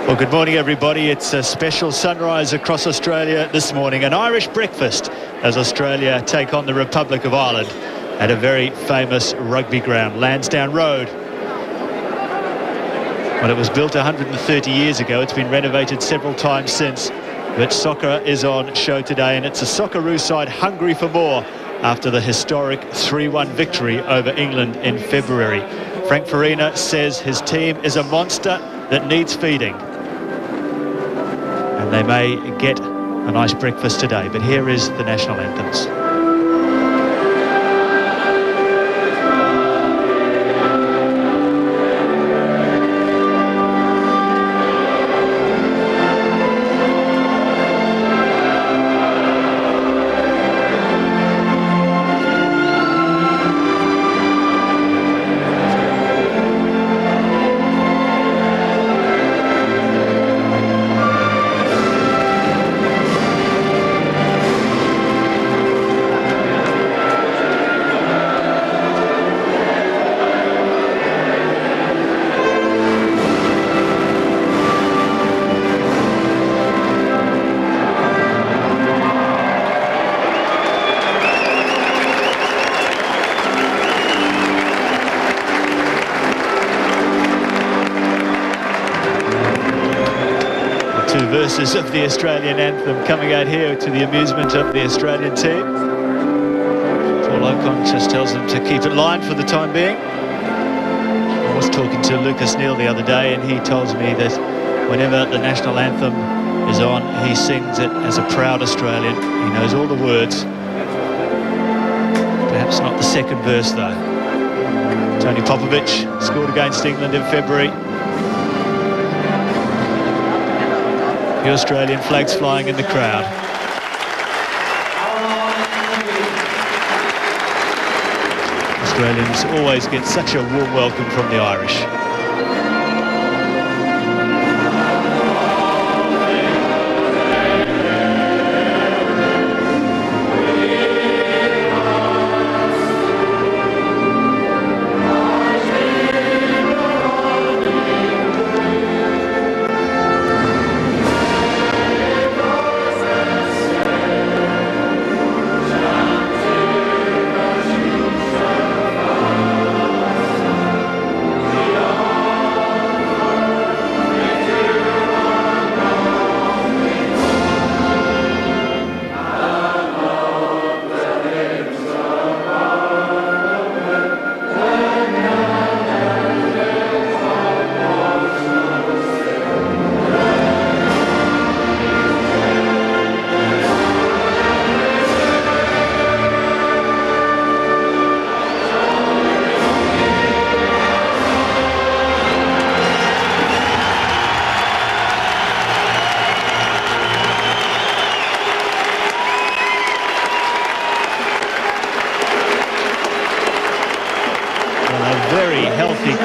Well, good morning, everybody. It's a special sunrise across Australia this morning, an Irish breakfast as Australia take on the Republic of Ireland at a very famous rugby ground, Lansdowne Road. Well, it was built 130 years ago. It's been renovated several times since, but soccer is on show today, and it's a Socceroo side hungry for more after the historic 3-1 victory over England in February. Frank Farina says his team is a monster that needs feeding. And they may get a nice breakfast today, but here is the national anthems. Verses of the Australian anthem coming out here to the amusement of the Australian team. Paul O'Connor just tells them to keep it lined for the time being. I was talking to Lucas Neal the other day, and he tells me that whenever the national anthem is on, he sings it as a proud Australian. He knows all the words. Perhaps not the second verse, though. Tony Popovich scored against England in February. The Australian flags flying in the crowd. Australians always get such a warm welcome from the Irish.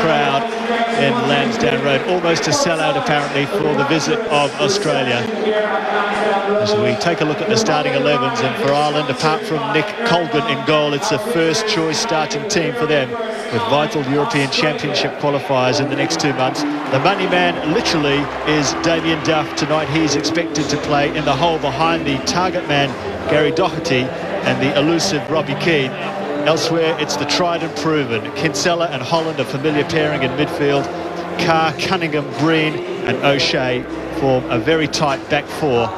Crowd in Lansdowne Road, almost a sellout apparently for the visit of Australia. As we take a look at the starting 11s, and for Ireland, apart from Nick Colgan in goal, it's a first choice starting team for them with vital European Championship qualifiers in the next 2 months. The money man literally is Damien Duff. Tonight he's expected to play in the hole behind the target man Gary Doherty and the elusive Robbie Keane. Elsewhere, it's the tried and proven Kinsella and Holland, a familiar pairing in midfield. Carr, Cunningham, Green and O'Shea form a very tight back four.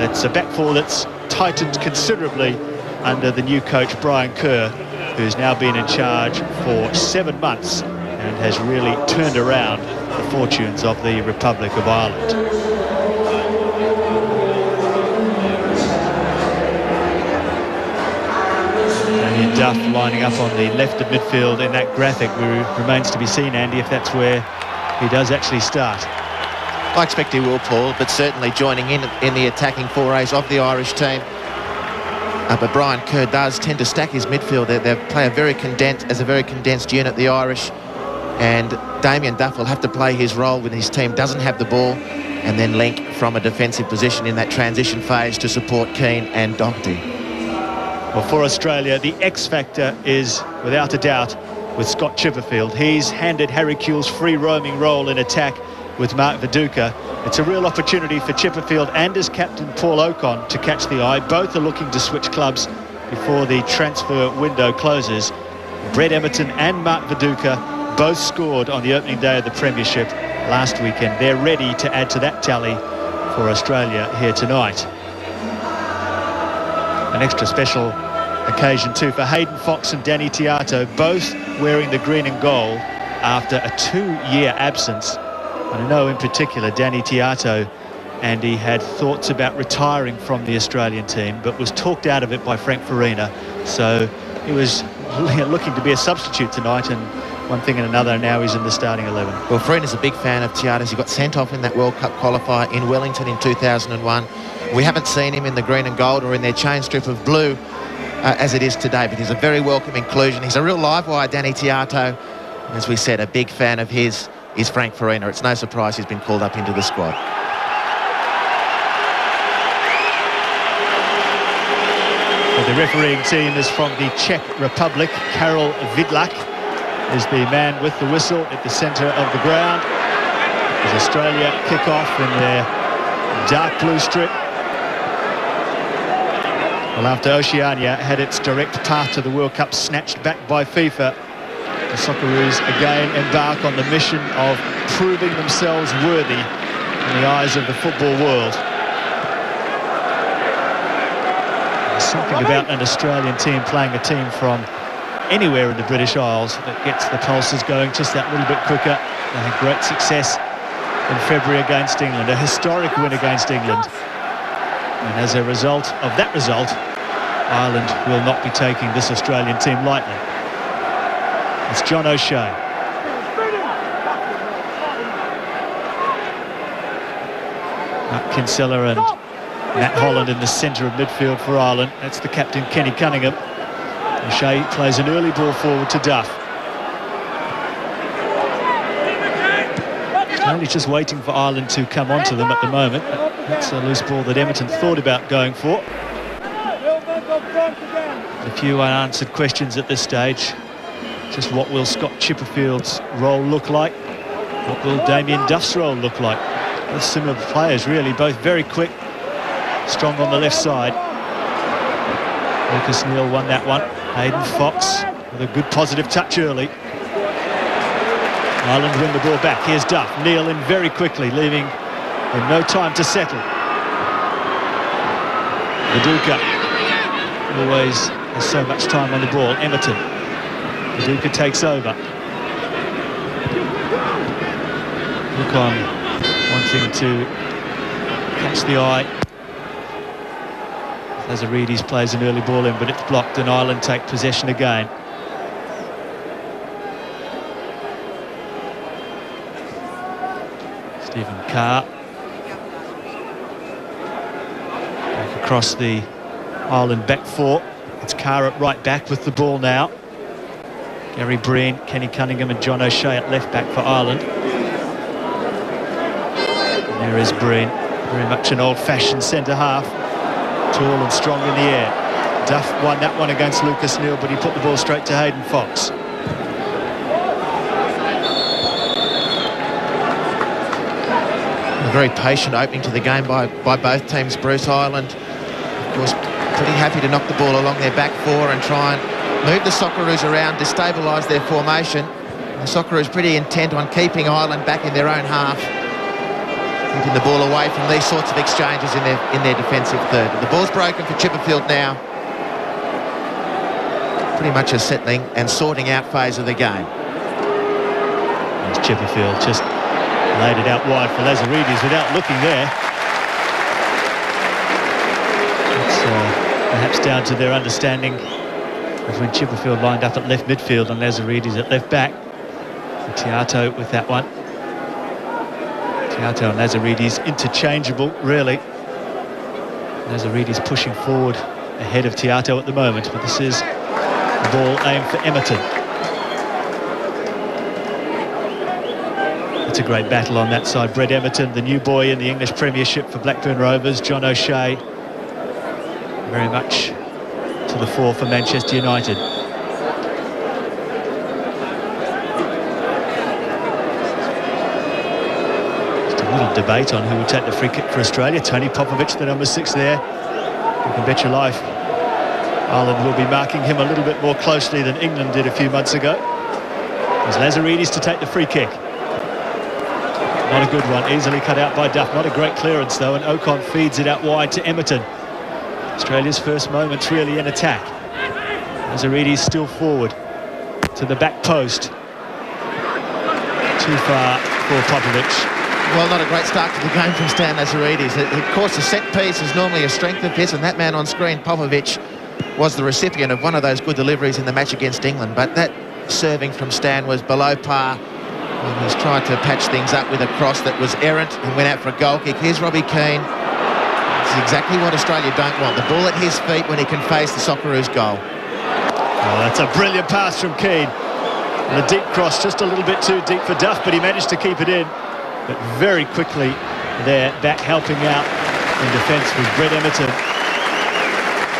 It's a back four that's tightened considerably under the new coach Brian Kerr, who's now been in charge for 7 months and has really turned around the fortunes of the Republic of Ireland. Duff lining up on the left of midfield in that graphic. Remains to be seen, Andy, if that's where he does actually start. I expect he will, Paul, but certainly joining in the attacking forays of the Irish team. But Brian Kerr does tend to stack his midfield. They play a very condensed unit, the Irish, and Damien Duff will have to play his role when his team doesn't have the ball, and then link from a defensive position in that transition phase to support Keane and Doherty. Well, for Australia, the X factor is, without a doubt, with Scott Chipperfield. He's handed Harry Kewell's free roaming role in attack with Mark Viduka, It's a real opportunity for Chipperfield and his captain Paul Ocon to catch the eye. Both are looking to switch clubs before the transfer window closes. Brett Emerton and Mark Viduka both scored on the opening day of the Premiership last weekend. They're ready to add to that tally for Australia here tonight. An extra special occasion too for Hayden Fox and Danny Tiato, both wearing the green and gold after a 2-year absence. And I know in particular Danny Tiato, and he had thoughts about retiring from the Australian team, but was talked out of it by Frank Farina. So he was looking to be a substitute tonight, and one thing and another, now he's in the starting 11. Well, Farina's a big fan of Tiato's. He got sent off in that World Cup qualifier in Wellington in 2001. We haven't seen him in the green and gold or in their chain strip of blue as it is today, but he's a very welcome inclusion. He's a real live wire, Danny Tiato. As we said, a big fan of his is Frank Farina. It's no surprise he's been called up into the squad. Well, the refereeing team is from the Czech Republic. Karel Vidlak is the man with the whistle at the centre of the ground. As Australia kick off in their dark blue strip. Well, after Oceania had its direct path to the World Cup snatched back by FIFA, the Socceroos again embark on the mission of proving themselves worthy in the eyes of the football world. There's something about an Australian team playing a team from anywhere in the British Isles that gets the pulses going just that little bit quicker. They had great success in February against England, a historic win against England. And as a result of that result, Ireland will not be taking this Australian team lightly. It's John O'Shea. Mark Kinsella and Matt Holland in the centre of midfield for Ireland. That's the captain, Kenny Cunningham. O'Shea plays an early ball forward to Duff. Only just waiting for Ireland to come onto them at the moment. That's a loose ball that Emerton thought about going for. A few unanswered questions at this stage. Just what will Scott Chipperfield's role look like? What will Damien Duff's role look like? Both similar players, really, both very quick, strong on the left side. Lucas Neal won that one. Hayden Fox with a good positive touch early. Ireland win the ball back. Here's Duff. Neal in very quickly, leaving him no time to settle. Viduka always has so much time on the ball. Emerton. Viduka takes over. Ocon wanting to catch the eye. Lazaridis plays an early ball in, but it's blocked, and Ireland take possession again. Stephen Carr. Back across the Ireland back four. It's Carr at right back with the ball now. Gary Breen, Kenny Cunningham and John O'Shea at left back for Ireland. And there is Breen, very much an old-fashioned centre half. Tall and strong in the air. Duff won that one against Lucas Neal, but he put the ball straight to Hayden Fox. A very patient opening to the game by both teams. Bruce. Ireland, of course, pretty happy to knock the ball along their back four and try and move the Socceroos around, destabilise their formation. The Socceroos pretty intent on keeping Ireland back in their own half, keeping the ball away from these sorts of exchanges in their defensive third. The ball's broken for Chipperfield now. Pretty much a settling and sorting out phase of the game. There's Chipperfield just laid it out wide for Lazaridis without looking there. It's perhaps down to their understanding of when Chipperfield lined up at left midfield and Lazaridis at left back. And Tiato with that one. Tiato and Lazaridis interchangeable, really. Lazaridis pushing forward ahead of Tiato at the moment, but this is the ball aimed for Emerton. It's a great battle on that side. Brett Emerton, the new boy in the English Premiership for Blackburn Rovers. John O'Shea, very much to the fore for Manchester United. Just a little debate on who would take the free kick for Australia. Tony Popovic, the number 6 there. You can bet your life Ireland will be marking him a little bit more closely than England did a few months ago. There's Lazaridis to take the free kick. Not a good one, easily cut out by Duff. Not a great clearance though, and Ocon feeds it out wide to Emerton. Australia's first moments really in attack. Lazaridis still forward to the back post. Too far for Popovic. Well, not a great start to the game from Stan Lazaridis. Of course, the set piece is normally a strength of his, and that man on screen, Popovic, was the recipient of one of those good deliveries in the match against England. But that serving from Stan was below par. And he's tried to patch things up with a cross that was errant and went out for a goal kick. Here's Robbie Keane. It's exactly what Australia don't want. The ball at his feet when he can face the Socceroos goal. Oh, that's a brilliant pass from Keane. And a deep cross, just a little bit too deep for Duff, but he managed to keep it in. But very quickly there, back helping out in defence with Brett Emerton.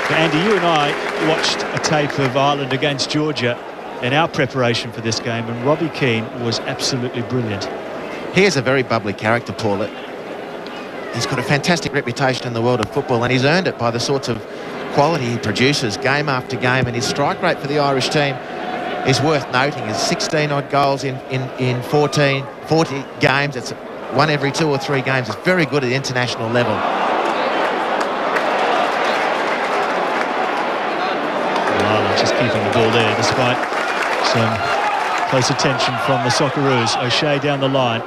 But Andy, you and I watched a tape of Ireland against Georgia in our preparation for this game, and Robbie Keane was absolutely brilliant. He is a very bubbly character, Paul. He's got a fantastic reputation in the world of football, and he's earned it by the sorts of quality he produces game after game, and his strike rate for the Irish team is worth noting. It's 16-odd goals in 40 games. It's one every 2 or 3 games. It's very good at the international level. Ireland just keeping the ball there despite some close attention from the Socceroos. O'Shea down the line.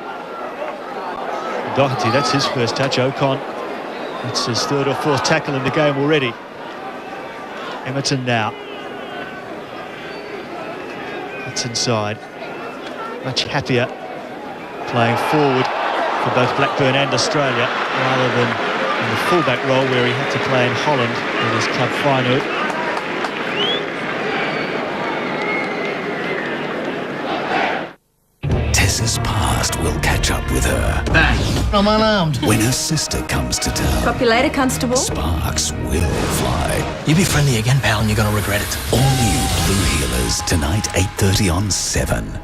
Doherty, that's his first touch. Ocon, that's his 3rd or 4th tackle in the game already. Emerton now. That's inside. Much happier playing forward for both Blackburn and Australia rather than in the fullback role where he had to play in Holland with his club Feyenoord. Tessa's past will catch up with her. Bang! I'm unarmed. When her sister comes to town, Copy later, Constable. sparks will fly. You be friendly again, pal, and you're going to regret it. All new Blue Healers, tonight 8:30 on 7.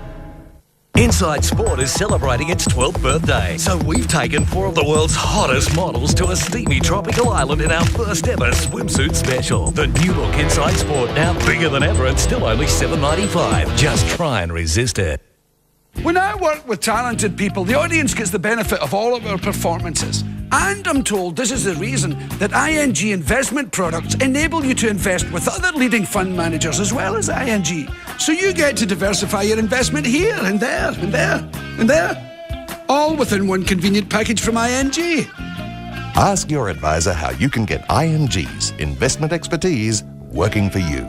Inside Sport is celebrating its 12th birthday, so we've taken 4 of the world's hottest models to a steamy tropical island in our first ever swimsuit special. The new look Inside Sport, now bigger than ever and still only $7.95. Just try and resist it. When I work with talented people, the audience gets the benefit of all of our performances. And I'm told this is the reason that ING investment products enable you to invest with other leading fund managers as well as ING. So you get to diversify your investment here and there and there and there. All within one convenient package from ING. Ask your advisor how you can get ING's investment expertise working for you.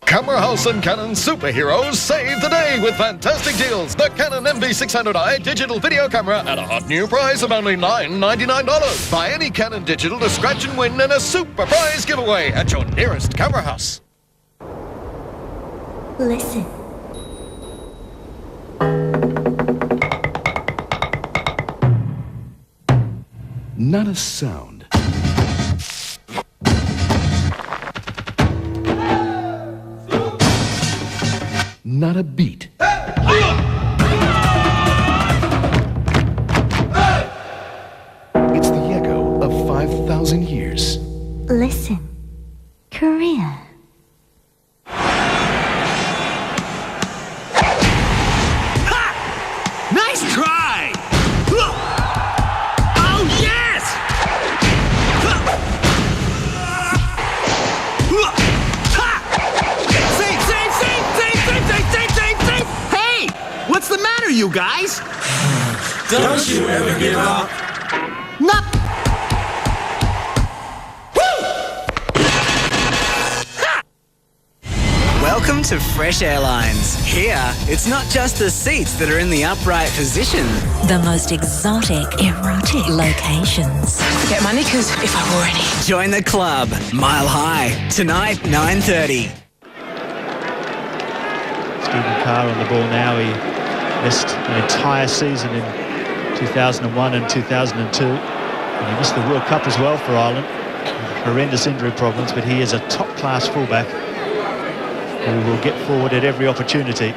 Camera House and Canon superheroes save the day with fantastic deals. The Canon MV600i digital video camera at a hot new price of only $999. Buy any Canon digital to scratch and win in a super prize giveaway at your nearest Camera House. Listen. Not a sound. Not a beat. It's the echo of 5,000 years. Listen. Korea. Nice try! Oh, yes! Save! Hey! What's the matter, you guys? Don't you ever give up. No. Welcome to Fresh Airlines. Here, it's not just the seats that are in the upright position. The most exotic, erotic locations. Get my knickers if I wore any. Join the club. Mile High. Tonight, 9:30. Stephen Carr on the ball now. He missed an entire season in 2001 and 2002. And he missed the World Cup as well for Ireland. Horrendous injury problems, but he is a top-class fullback who will get forward at every opportunity.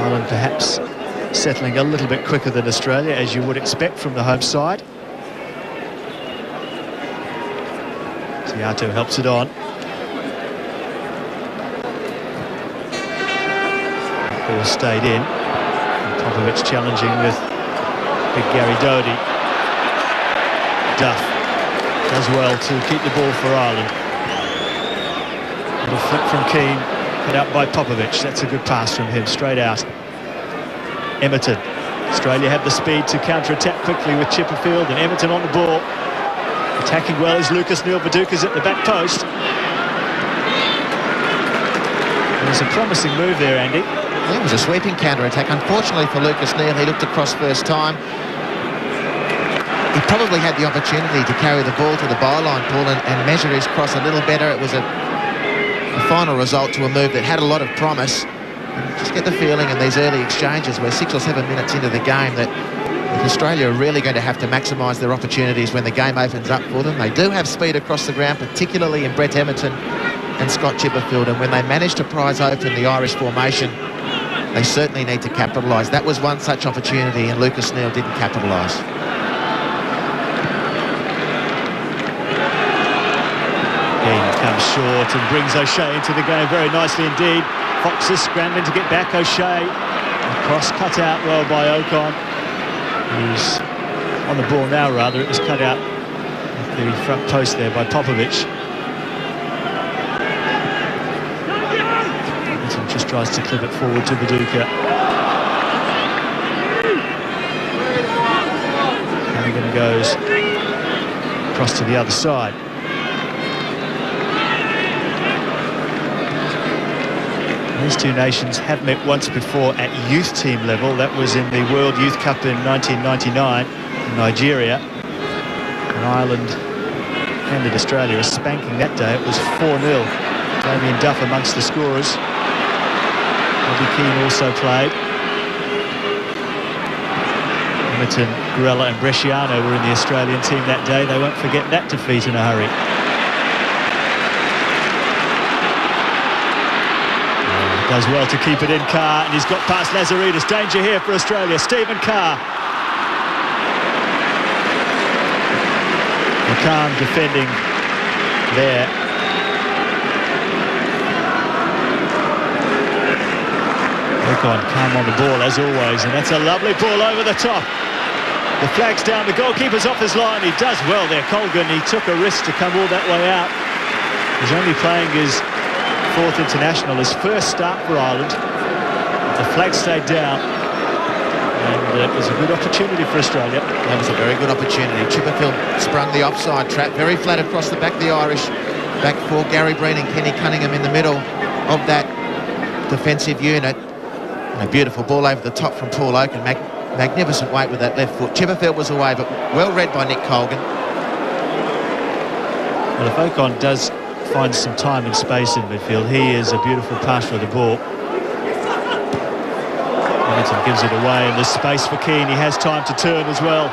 Ireland perhaps settling a little bit quicker than Australia, as you would expect from the home side. Tiato helps it on. Ball stayed in. And Popovic challenging with big Gary Doty. Duff does well to keep the ball for Ireland. Little flick from Keane, cut out by Popovic. That's a good pass from him, straight out. Emerton. Australia have the speed to counter-attack quickly with Chipperfield, and Emerton on the ball. Attacking well is Lucas Neil-Viduka's at the back post. There's a promising move there, Andy. It was a sweeping counter-attack. Unfortunately for Lucas Neil, he looked across first time. He probably had the opportunity to carry the ball to the byline, Paul, and measure his cross a little better. It was a final result to a move that had a lot of promise. And just get the feeling in these early exchanges, we're 6 or 7 minutes into the game, that Australia are really going to have to maximise their opportunities when the game opens up for them. They do have speed across the ground, particularly in Brett Emerton and Scott Chipperfield, and when they manage to prise open the Irish formation, they certainly need to capitalise. That was one such opportunity, and Lucas Neil didn't capitalise. Keane comes short and brings O'Shea into the game very nicely indeed. Fox is scrambling to get back. O'Shea, the cross cut out well by Ocon, who's on the ball now rather. It was cut out at the front post there by Popovic. Emerton just tries to clip it forward to Viduka. Hannigan goes across to the other side. These two nations have met once before at youth team level. That was in the World Youth Cup in 1999 in Nigeria. And Ireland handed Australia a spanking that day. It was 4-0. Damien Duff amongst the scorers. Robbie Keane also played. Emerton, Grella and Bresciano were in the Australian team that day. They won't forget that defeat in a hurry. Does well to keep it in, Carr, and he's got past Lazaridis. Danger here for Australia. Stephen Carr. McCann defending there. Ocon calm on the ball as always, and that's a lovely ball over the top. The flag's down, the goalkeeper's off his line. He does well there, Colgan. He took a risk to come all that way out. He's only playing his fourth international, his first start for Ireland. The flag stayed down, and it was a good opportunity for Australia. That was a very good opportunity. Chipperfield sprung the offside trap, very flat across the back of the Irish. Back for Gary Breen and Kenny Cunningham in the middle of that defensive unit. And a beautiful ball over the top from Paul Oaken. Magnificent weight with that left foot. Chipperfield was away, but well read by Nick Colgan. Well, if Ocon does find some time and space in midfield, he is a beautiful passer of the ball. Hamilton gives it away, and there's space for Keane. He has time to turn as well.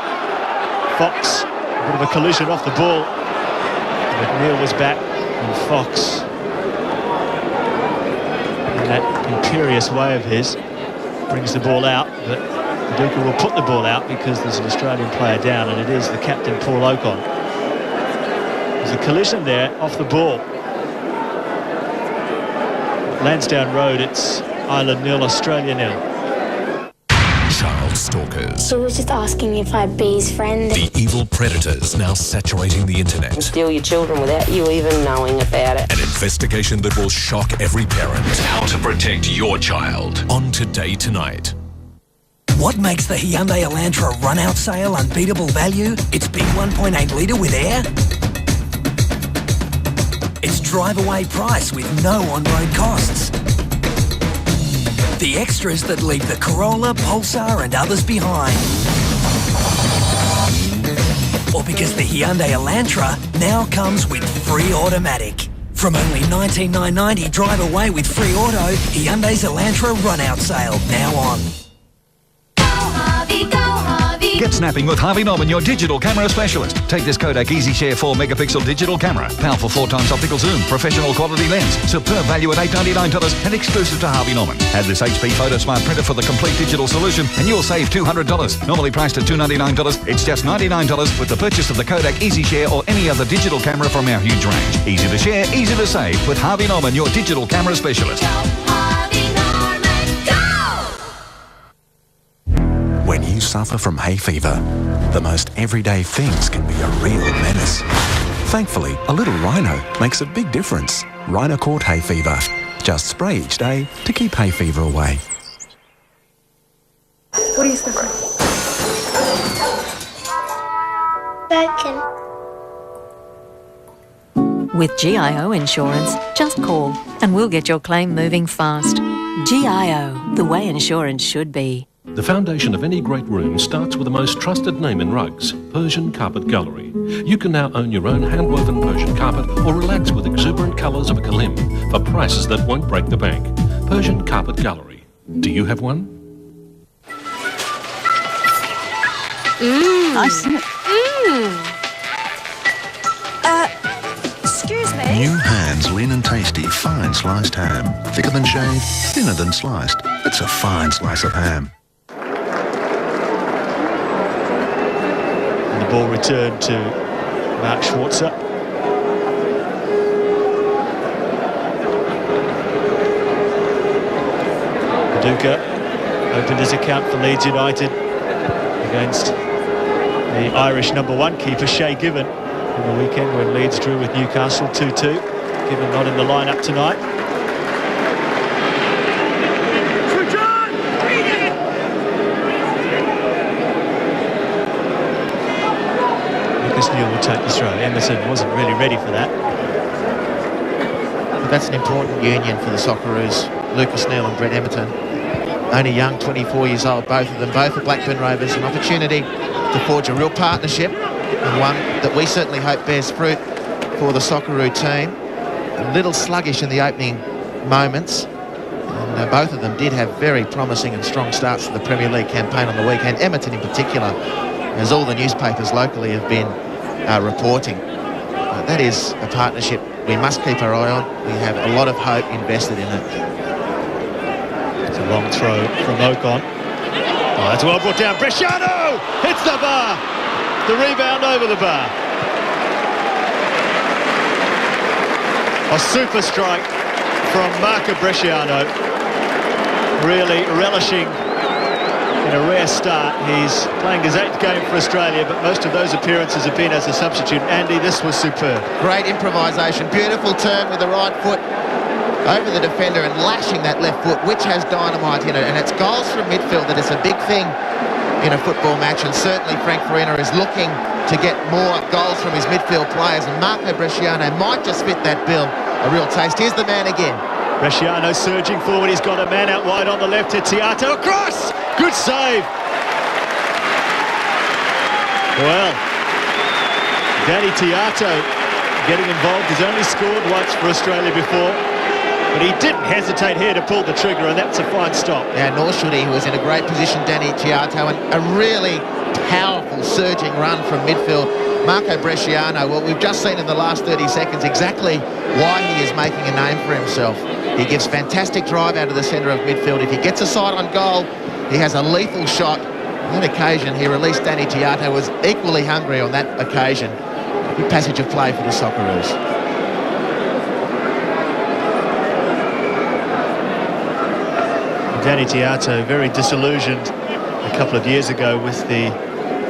Fox, a bit of a collision off the ball. McNeil was back, and Fox, in that imperious way of his, brings the ball out, but Viduka will put the ball out because there's an Australian player down, and it is the captain, Paul Ocon. There's a collision there off the ball. Lansdowne Road, it's Ireland 0, Australia 0. Child stalkers. He was just asking if I'd be his friend. The evil predators now saturating the internet. Steal your children without you even knowing about it. An investigation that will shock every parent. How to protect your child. On Today Tonight. What makes the Hyundai Elantra run-out sale unbeatable value? Its big 1.8 litre with air? Its drive-away price with no on-road costs. The extras that leave the Corolla, Pulsar and others behind. Or because the Hyundai Elantra now comes with free automatic. From only $19,990 drive away with free auto, Hyundai's Elantra run-out sale now on. Go Get snapping with Harvey Norman, your digital camera specialist. Take this Kodak EasyShare 4 megapixel digital camera. Powerful 4x optical zoom, professional quality lens, superb value at $899 and exclusive to Harvey Norman. Add this HP Photo Smart printer for the complete digital solution and you'll save $200. Normally priced at $299, it's just $99 with the purchase of the Kodak EasyShare or any other digital camera from our huge range. Easy to share, easy to save with Harvey Norman, your digital camera specialist. When you suffer from hay fever, the most everyday things can be a real menace. Thankfully, a little Rhino makes a big difference. Rhinocort Hay Fever. Just spray each day to keep hay fever away. What are you smoking? Bacon. With GIO insurance, just call and we'll get your claim moving fast. GIO, the way insurance should be. The foundation of any great room starts with the most trusted name in rugs, Persian Carpet Gallery. You can now own your own hand-woven Persian carpet or relax with exuberant colours of a kalim for prices that won't break the bank. Persian Carpet Gallery. Do you have one? Nice. Excuse me. New Hands lean and tasty, fine sliced ham. Thicker than shaved, thinner than sliced. It's a fine slice of ham. And the ball returned to Mark Schwarzer. Paducah opened his account for Leeds United against the Irish #1 keeper Shay Given in the weekend when Leeds drew with Newcastle 2-2. Given not in the lineup tonight. Lucas Neal will take the throw. Emerson wasn't really ready for that. But that's an important union for the Socceroos. Lucas Neal and Brett Emerton. Only young, 24 years old, both of them, both are Blackburn Rovers. An opportunity to forge a real partnership, and one that we certainly hope bears fruit for the Socceroo team. A little sluggish in the opening moments, and both of them did have very promising and strong starts to the Premier League campaign on the weekend. Emerton in particular, as all the newspapers locally have been reporting. That is a partnership we must keep our eye on. We have a lot of hope invested in it. It's a long throw from Ocon. Oh, that's well brought down. Bresciano hits the bar. The rebound over the bar. A super strike from Marco Bresciano. Really relishing in a rare start. He's playing his 8th game for Australia, but most of those appearances have been as a substitute. Andy, this was superb. Great improvisation. Beautiful turn with the right foot over the defender and lashing that left foot, which has dynamite in it. And it's goals from midfield that is a big thing in a football match, and certainly Frank Farina is looking to get more goals from his midfield players, and Marco Bresciano might just fit that bill. A real taste. Here's the man again. Bresciano surging forward. He's got a man out wide on the left. Tiato across. Good save. Well, Danny Tiato getting involved. He's only scored once for Australia before, but he didn't hesitate here to pull the trigger, and that's a fine stop. Yeah, nor should he. He was in a great position, Danny Tiato, and a really powerful surging run from midfield. Marco Bresciano, well, we've just seen in the last 30 seconds exactly why he is making a name for himself. He gives fantastic drive out of the centre of midfield. If he gets a sight on goal, he has a lethal shot. On that occasion, he released Danny Tiato, was equally hungry on that occasion. Good passage of play for the Socceroos. Danny Tiato very disillusioned a couple of years ago with the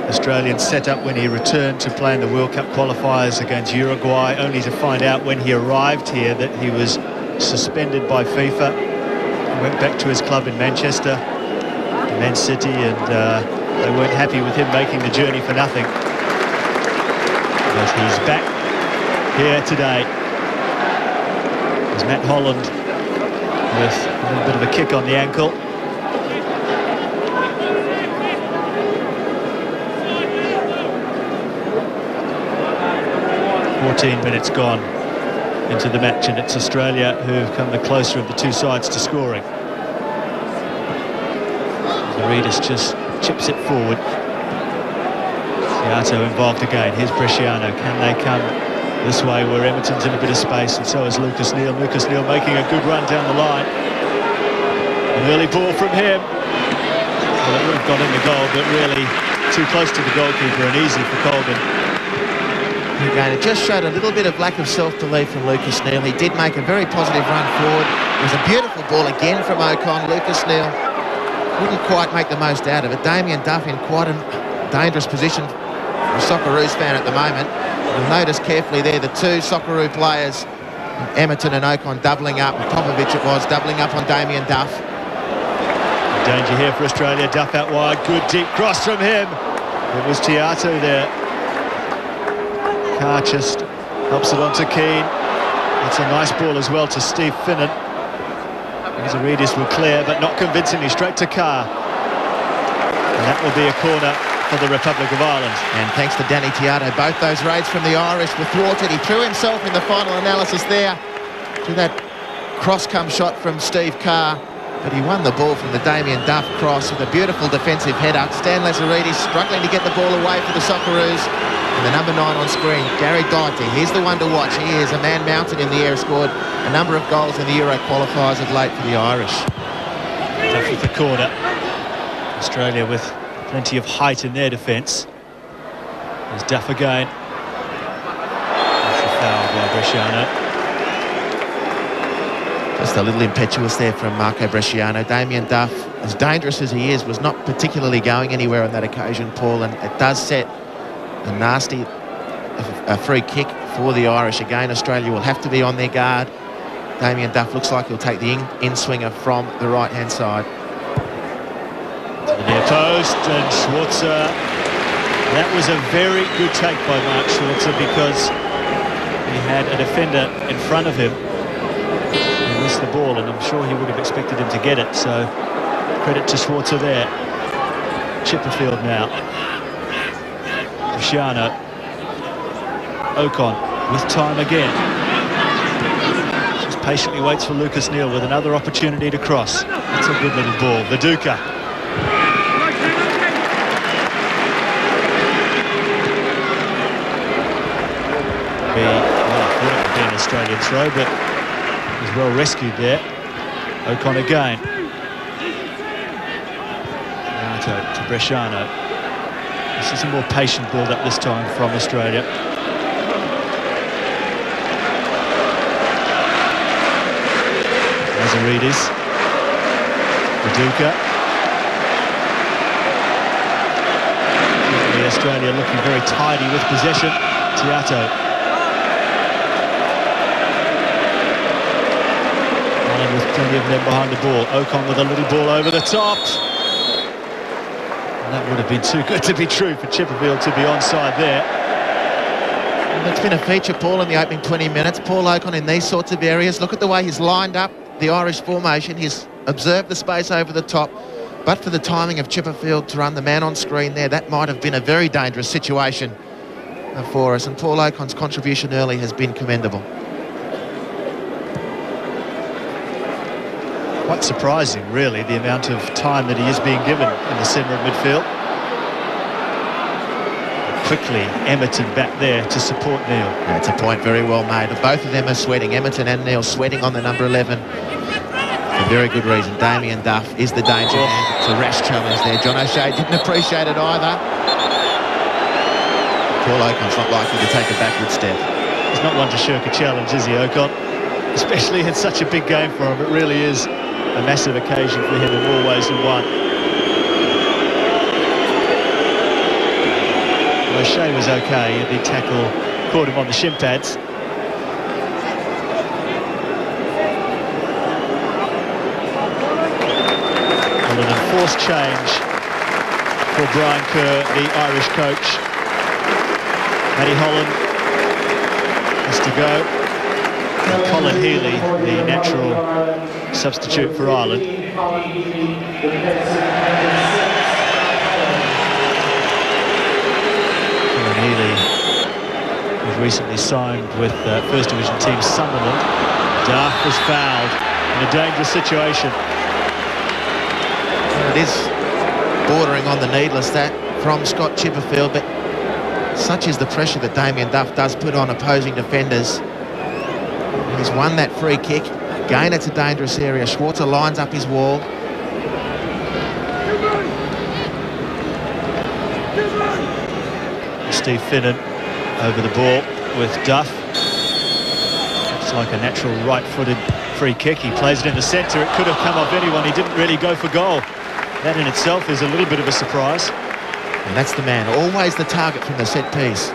Australian setup when he returned to play in the World Cup qualifiers against Uruguay, only to find out when he arrived here that he was suspended by FIFA. He went back to his club in Manchester, Man City, and they weren't happy with him making the journey for nothing. But he's back here today. There's Matt Holland with a little bit of a kick on the ankle. Minutes gone into the match, and it's Australia who've come the closer of the two sides to scoring. Maridis just chips it forward. Tiato involved again. Here's Bresciano. Can they come this way where Emerton's in a bit of space, and so is Lucas Neal. Lucas Neal making a good run down the line. An early ball from him. Well, it would have gone in the goal, but really too close to the goalkeeper and easy for Colgan. Again, it just showed a little bit of lack of self-belief from Lucas Neal. He did make a very positive run forward. It was a beautiful ball again from Ocon. Lucas Neal couldn't quite make the most out of it. Damien Duff in quite a dangerous position for a Socceroos fan at the moment. You'll notice carefully there the two Socceroo players, Emerton and Ocon, doubling up. Popovic it was, doubling up on Damien Duff. Danger here for Australia. Duff out wide. Good deep cross from him. It was Tiato there. Carr just helps it on to Keane. It's a nice ball as well to Steve Finnan. Azaridis were clear, but not convincingly. Straight to Carr. And that will be a corner for the Republic of Ireland. And thanks to Danny Tiato, both those raids from the Irish were thwarted. He threw himself in the final analysis there to that cross-come shot from Steve Carr. But he won the ball from the Damien Duff cross with a beautiful defensive header. Stan Lazaridis struggling to get the ball away for the Socceroos. And the number 9 on screen, Gary Dante. He's the one to watch. He is a man mounted in the air, scored a number of goals in the Euro qualifiers of late for the Irish. Duff with the corner. Australia with plenty of height in their defence. There's Duff again. That's a foul by Bresciano. Just a little impetuous there from Marco Bresciano. Damien Duff, as dangerous as he is, was not particularly going anywhere on that occasion, Paul, and it does set a nasty free kick for the Irish. Again, Australia will have to be on their guard. Damien Duff looks like he'll take the in-swinger from the right-hand side. To the near post, and Schwarzer. That was a very good take by Mark Schwarzer because he had a defender in front of him. He missed the ball, and I'm sure he would have expected him to get it, so credit to Schwarzer there. Chipperfield now. Bresciano. Ocon with time again. Just patiently waits for Lucas Neal with another opportunity to cross. That's a good little ball. Viduka. Well, I thought it would be an Australian throw, but he was well rescued there. Ocon again. To Bresciano. This is a more patient build-up this time from Australia. Lazaridis. Viduka. Australia looking very tidy with possession. Tiato. Ireland with plenty of men behind the ball. Ocon with a little ball over the top. And that would have been too good to be true for Chipperfield to be onside there. And that's been a feature, Paul, in the opening 20 minutes. Paul Ocon in these sorts of areas. Look at the way he's lined up the Irish formation. He's observed the space over the top. But for the timing of Chipperfield to run the man on screen there, that might have been a very dangerous situation for us. And Paul Ocon's contribution early has been commendable. Quite surprising, really, the amount of time that he is being given in the centre of midfield. Quickly, Emerton back there to support Neal. That's a point very well made. Both of them are sweating. Emerton and Neal sweating on the number 11. For very good reason. Damien Duff is the danger man. It's a rash challenge there. John O'Shea didn't appreciate it either. Paul Ocon's not likely to take a backward step. He's not one to shirk a challenge, is he, Ocon? Especially in such a big game for him. It really is a massive occasion for him in more ways than one. O'Shea was okay. The tackle caught him on the shin pads. An enforced change for Brian Kerr, the Irish coach. Matty Holland has to go. And Colin Healy, the natural substitute for Ireland. Colin Healy was recently signed with First Division team Sunderland. Duff was fouled in a dangerous situation. It is bordering on the needless, that from Scott Chipperfield, but Such is the pressure that Damien Duff does put on opposing defenders. He's won that free kick. Again, it's a dangerous area. Schwarzer lines up his wall. Steve Finnan over the ball with Duff. It's like a natural right-footed free kick. He plays it in the centre. It could have come off anyone. He didn't really go for goal. That in itself is a little bit of a surprise. And that's the man, always the target from the set piece.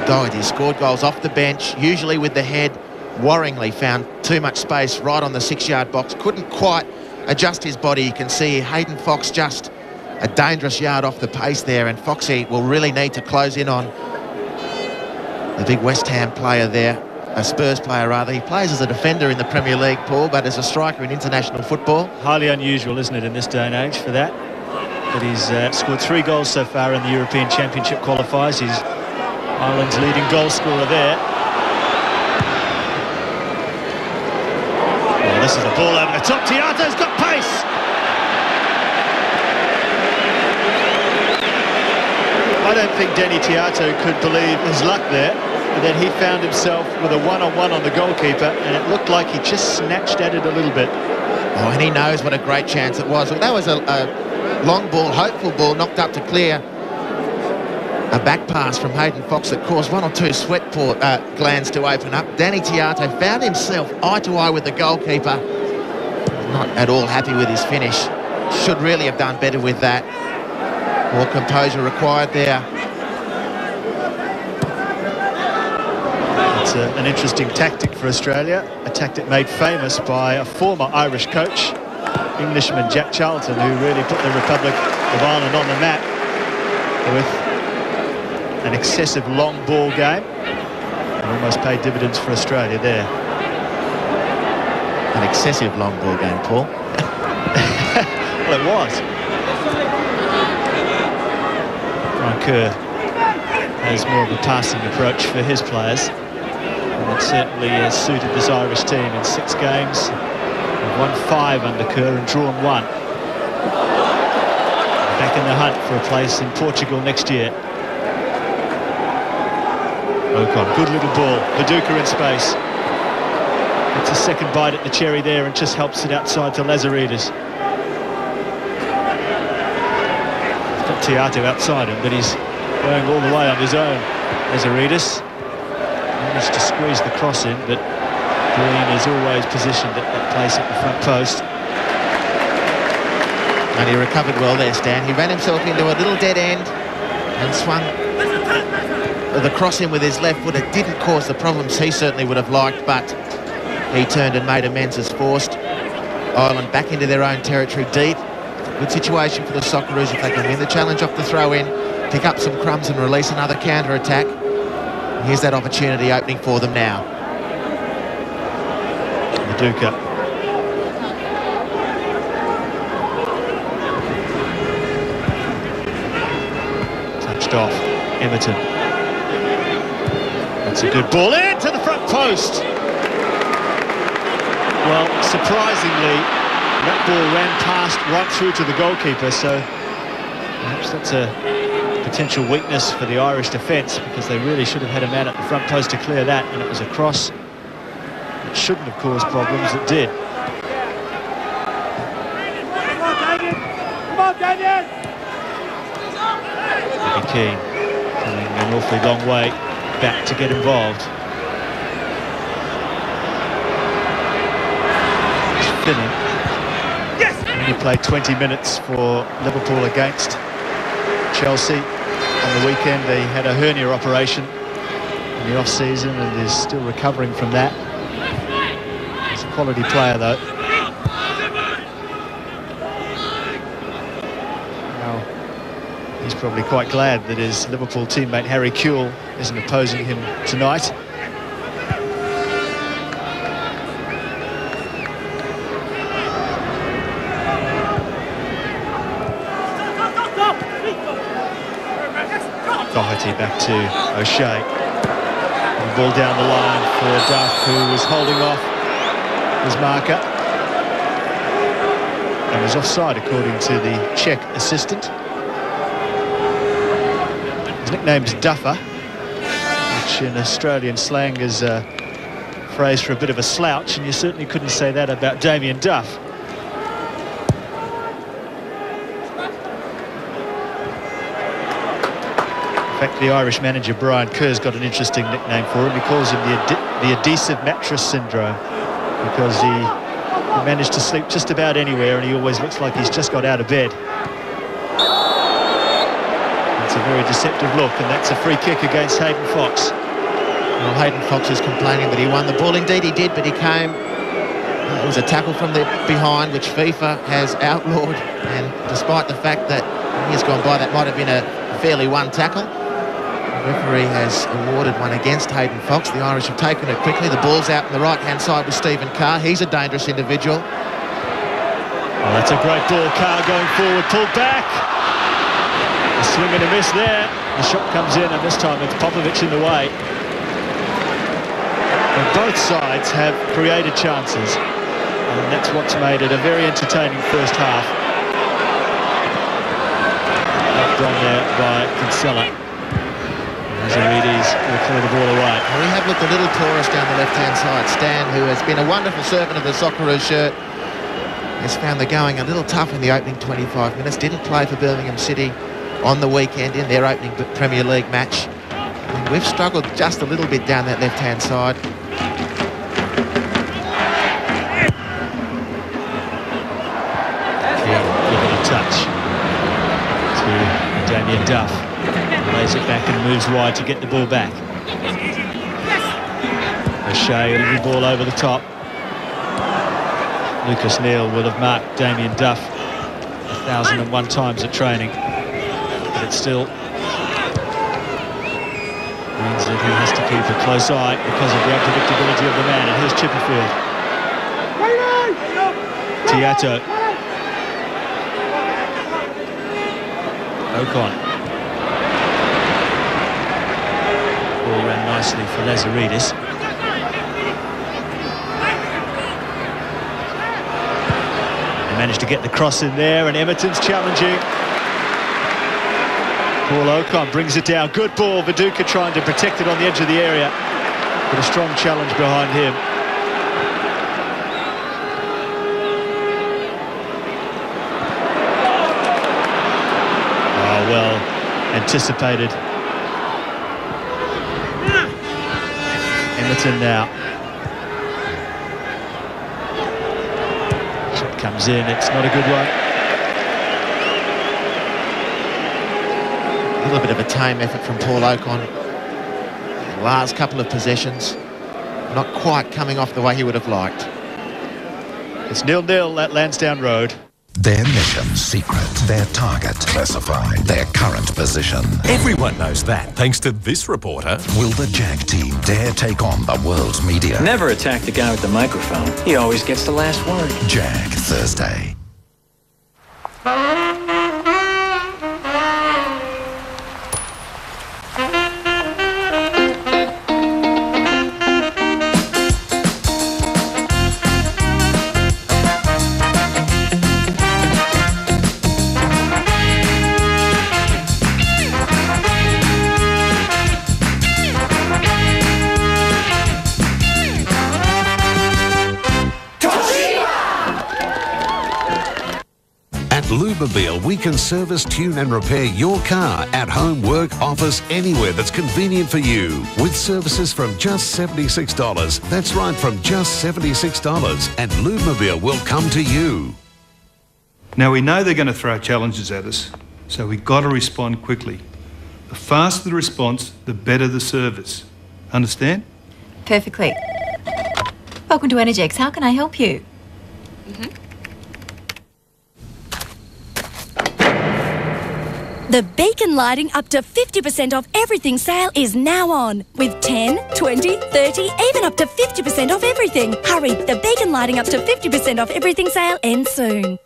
Doherty scored goals off the bench, usually with the head. Worryingly found too much space right on the 6-yard box. Couldn't quite adjust his body. You can see Hayden Fox just a dangerous yard off the pace there, and Foxy will really need to close in on the big West Ham player there, a Spurs player rather. He plays as a defender in the Premier League, Paul, but as a striker in international football. Highly unusual, isn't it, in this day and age for that? But he's scored 3 goals so far in the European Championship qualifiers. He's Ireland's leading goal scorer there. Well, this is a ball over the top. Tiato's got pace. I don't think Denny Tiato could believe his luck there, but then he found himself with a one-on-one on the goalkeeper, and it looked like he just snatched at it a little bit. Oh, and he knows what a great chance it was. Well, that was a long ball, hopeful ball, knocked up to clear. A back pass from Hayden Fox that caused 1 or 2 sweat glands to open up. Danny Tiato found himself eye-to-eye with the goalkeeper. Not at all happy with his finish. Should really have done better with that. More composure required there. It's an interesting tactic for Australia, a tactic made famous by a former Irish coach, Englishman Jack Charlton, who really put the Republic of Ireland on the map with an excessive long ball game, and almost paid dividends for Australia there. An excessive long ball game, Paul. Well, it was. Brian Kerr has more of a passing approach for his players, and it certainly has suited this Irish team. In 6 games, they've won 5 under Kerr and drawn 1. Back in the hunt for a place in Portugal next year. Ocon, good little ball. Viduka in space. It's a second bite at the cherry there and just helps it outside to Lazaridis. Tiato outside him, but he's going all the way on his own. Lazaridis managed to squeeze the cross in, but Green is always positioned at that place at the front post. And he recovered well there, Stan. He ran himself into a little dead end and swung the cross in with his left foot. It didn't cause the problems he certainly would have liked, but he turned and made amends as forced Ireland back into their own territory deep. Good situation for the Socceroos if they can win the challenge off the throw-in, pick up some crumbs and release another counter-attack. Here's that opportunity opening for them now. Viduka. Touched off. Emerton. That's a good ball into the front post. Well, surprisingly, that ball ran past right through to the goalkeeper, so perhaps that's a potential weakness for the Irish defence, because they really should have had a man at the front post to clear that, and it was a cross that shouldn't have caused problems. It did. Bobby Keane coming an awfully long way back to get involved. Finnan. He played 20 minutes for Liverpool against Chelsea on the weekend. He had a hernia operation in the off-season and is still recovering from that. He's a quality player, though. Now, he's probably quite glad that his Liverpool teammate Harry Kewell isn't opposing him tonight. Doherty back to O'Shea. And the ball down the line for Duff, who was holding off his marker. And was offside, according to the Czech assistant. His nickname's Duffer. which in Australian slang is a phrase for a bit of a slouch, and you certainly couldn't say that about Damien Duff. In fact, the Irish manager Brian Kerr's got an interesting nickname for him. He calls him the adhesive mattress syndrome, because he managed to sleep just about anywhere and he always looks like he's just got out of bed. It's a very deceptive look, and that's a free kick against Hayden Fox. Well, Hayden Fox is complaining that he won the ball. Indeed he did, but he came... It was a tackle from the behind, which FIFA has outlawed, and despite the fact that years gone by that might have been a fairly won tackle, the referee has awarded one against Hayden Fox. The Irish have taken it quickly. The ball's out on the right-hand side with Stephen Carr. He's a dangerous individual. Oh, that's a great ball. Carr going forward, pulled back. A swing and a miss there. The shot comes in, and this time it's Popovic in the way. And both sides have created chances, and that's what's made it a very entertaining first half. Knocked on there by Kinsella. Zarides will clear the ball away. Well, we have looked a little porous down the left-hand side. Stan, who has been a wonderful servant of the Socceroos shirt, has found the going a little tough in the opening 25 minutes. Didn't play for Birmingham City on the weekend in their opening Premier League match. And we've struggled just a little bit down that left-hand side. Giving a touch to Damien Duff. Lays it back and moves wide to get the ball back. O'Shea, a little ball over the top. Lucas Neal will have marked Damien Duff 1,001 times at training, but it still means that he has to keep a close eye because of the unpredictability of the man. And here's Chipperfield. Tiato. Ocon. Ball ran nicely for Lazaridis. They managed to get the cross in there, and Emerton's challenging. Paul Ocon brings it down. Good ball. Viduka trying to protect it on the edge of the area, but a strong challenge behind him. Oh, well anticipated. Emerton now. Shot comes in, it's not a good one. A little bit of a tame effort from Paul Ocon. The last couple of possessions, not quite coming off the way he would have liked. It's 0-0 at Lansdowne Road. Their mission secret, their target classified, their current position. Everyone knows that, thanks to this reporter. Will the Jack team dare take on the world's media? Never attack the guy with the microphone. He always gets the last word. Jack, Thursday. We can service, tune and repair your car at home, work, office, anywhere that's convenient for you. With services from just $76. That's right, from just $76. And Lubemobile will come to you. Now we know they're going to throw challenges at us, so we've got to respond quickly. The faster the response, the better the service. Understand? Perfectly. Welcome to Energex. How can I help you? The beacon lighting up to 50% off everything sale is now on. With 10, 20, 30, even up to 50% off everything. Hurry, the beacon lighting up to 50% off everything sale ends soon.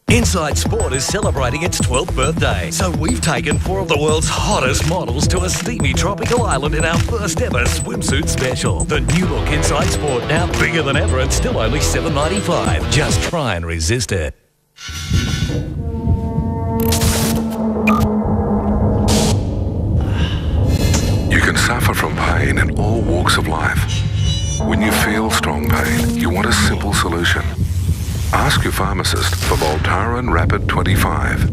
Inside Sport is celebrating its 12th birthday, so we've taken 4 of the world's hottest models to a steamy tropical island in our first ever swimsuit special. The new look Inside Sport, now bigger than ever and still only $7.95. Just try and resist it. You can suffer from pain pain in all walks of life. When you feel strong pain, you want a simple solution. Ask your pharmacist for Voltaren Rapid 25.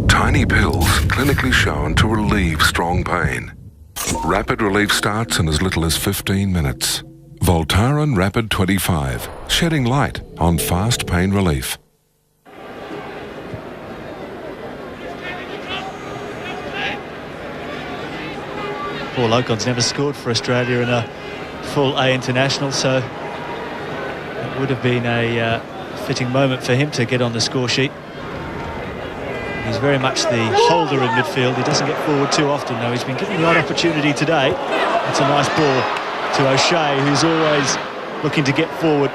Tiny pills clinically shown to relieve strong pain. Rapid relief starts in as little as 15 minutes. Voltaren Rapid 25, shedding light on fast pain relief. Paul Ocon's never scored for Australia in a full A international, so it would have been a fitting moment for him to get on the score sheet. He's very much the holder in midfield. He doesn't get forward too often, though. He's been given the odd opportunity today. It's a nice ball to O'Shea, who's always looking to get forward.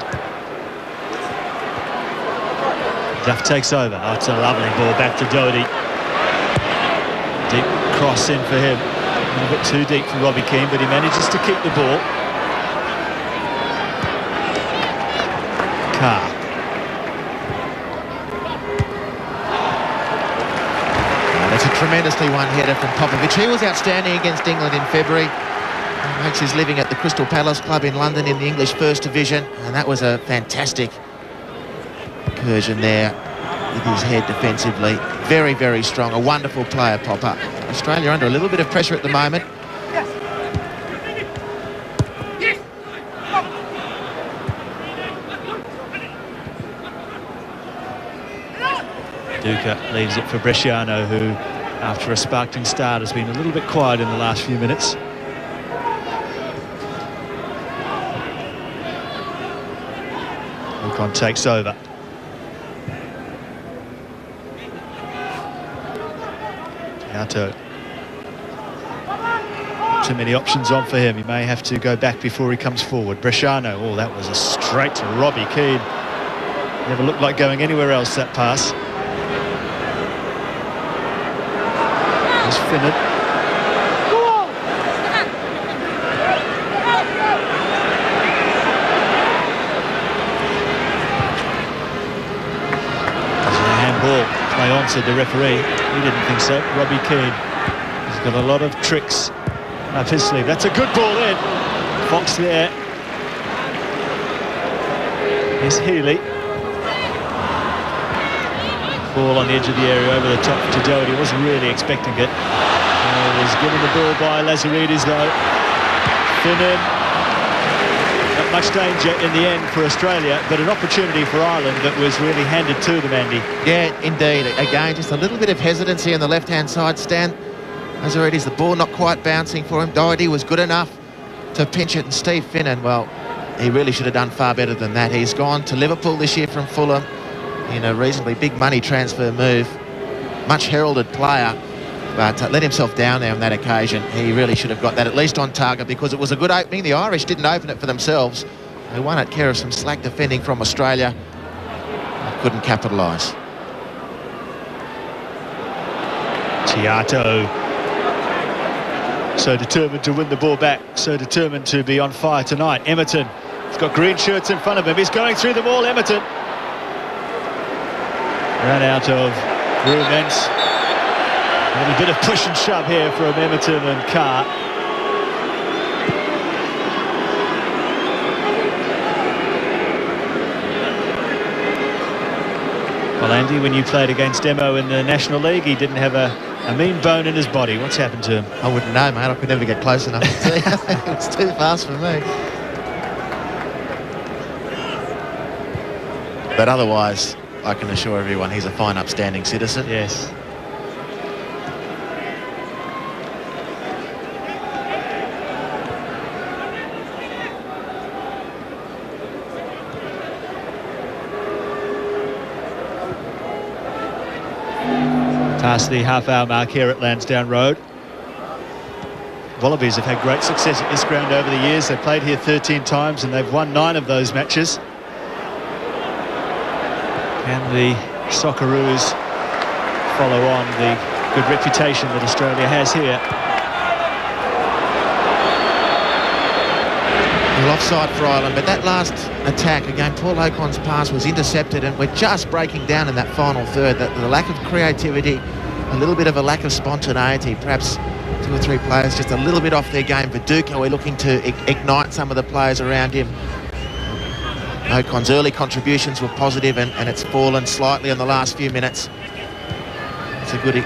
Duff takes over. Oh, it's a lovely ball back to Doherty. Deep cross in for him. A little bit too deep for Robbie Keane, but he manages to keep the ball. Carr. That's a tremendously one-header from Popovic. He was outstanding against England in February. He makes his living at the Crystal Palace Club in London in the English First Division, and that was a fantastic incursion there with his head defensively. Very, very strong. A wonderful player, Popper. Australia under a little bit of pressure at the moment. Duca leaves it for Bresciano, who, after a sparkling start, has been a little bit quiet in the last few minutes. Ocon takes over. Tiato. Too many options on for him. He may have to go back before he comes forward. Bresciano. Oh, that was a straight to Robbie Keane. Never looked like going anywhere else, that pass. There's Finnan. Play on, said the referee. He didn't think so. Robbie Keane. He's got a lot of tricks up his sleeve. That's a good ball in. Fox there. Here's Healy. Ball on the edge of the area over the top to Doherty. Wasn't really expecting it. Was given the ball by Lazaridis though. Finnan. Not much danger in the end for Australia, but an opportunity for Ireland that was really handed to them, Andy. Yeah, indeed. Again, just a little bit of hesitancy on the left-hand side stand. Lazaridis, the ball not quite bouncing for him. Doherty was good enough to pinch it, and Steve Finnan, well, he really should have done far better than that. He's gone to Liverpool this year from Fulham in a reasonably big money transfer move. Much heralded player, but let himself down there on that occasion. He really should have got that at least on target, because it was a good opening. The Irish didn't open it for themselves. They won at care of some slack defending from Australia. Couldn't capitalise. Tiato. So determined to win the ball back. So determined to be on fire tonight. Emerton. He's got green shirts in front of him. He's going through them all, Emerton. Ran out of room, Ents. A little bit of push and shove here from Emerton and Carr. Well, Andy, when you played against Demo in the National League, he didn't have a mean bone in his body. What's happened to him? I wouldn't know, mate. I could never get close enough to see. It's too fast for me. But otherwise, I can assure everyone he's a fine, upstanding citizen. Yes. Past the half-hour mark here at Lansdowne Road. Wallabies have had great success at this ground over the years. They've played here 13 times and they've won 9 of those matches. Can the Socceroos follow on the good reputation that Australia has here? Well, offside for Ireland, but that last attack, again, Paul Ocon's pass was intercepted, and we're just breaking down in that final third. The lack of creativity a little bit of a lack of spontaneity. Perhaps 2 or 3 players just a little bit off their game. Viduka, we're looking to ignite some of the players around him. Ocon's early contributions were positive, and it's fallen slightly in the last few minutes. It's a good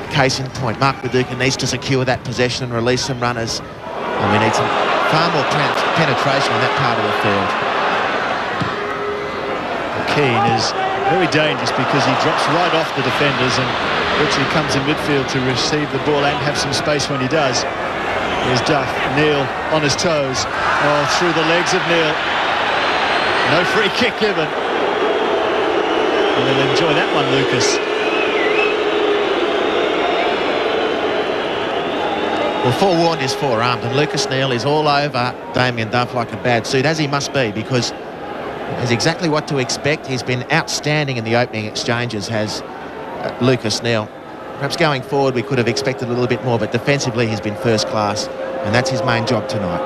case in point. Mark Viduka needs to secure that possession and release some runners. And we need some far more penetration on that part of the field. Keane is very dangerous because he drops right off the defenders and virtually comes in midfield to receive the ball and have some space when he does. Here's Duff. Neil on his toes. Oh, through the legs of Neil. No free kick given. And they'll enjoy that one, Lucas. Well, forewarned is forearmed, and Lucas Neil is all over Damien Duff like a bad suit, as he must be, because there's exactly what to expect. He's been outstanding in the opening exchanges, has Lucas Neil. Perhaps going forward we could have expected a little bit more, but defensively he's been first class, and that's his main job tonight.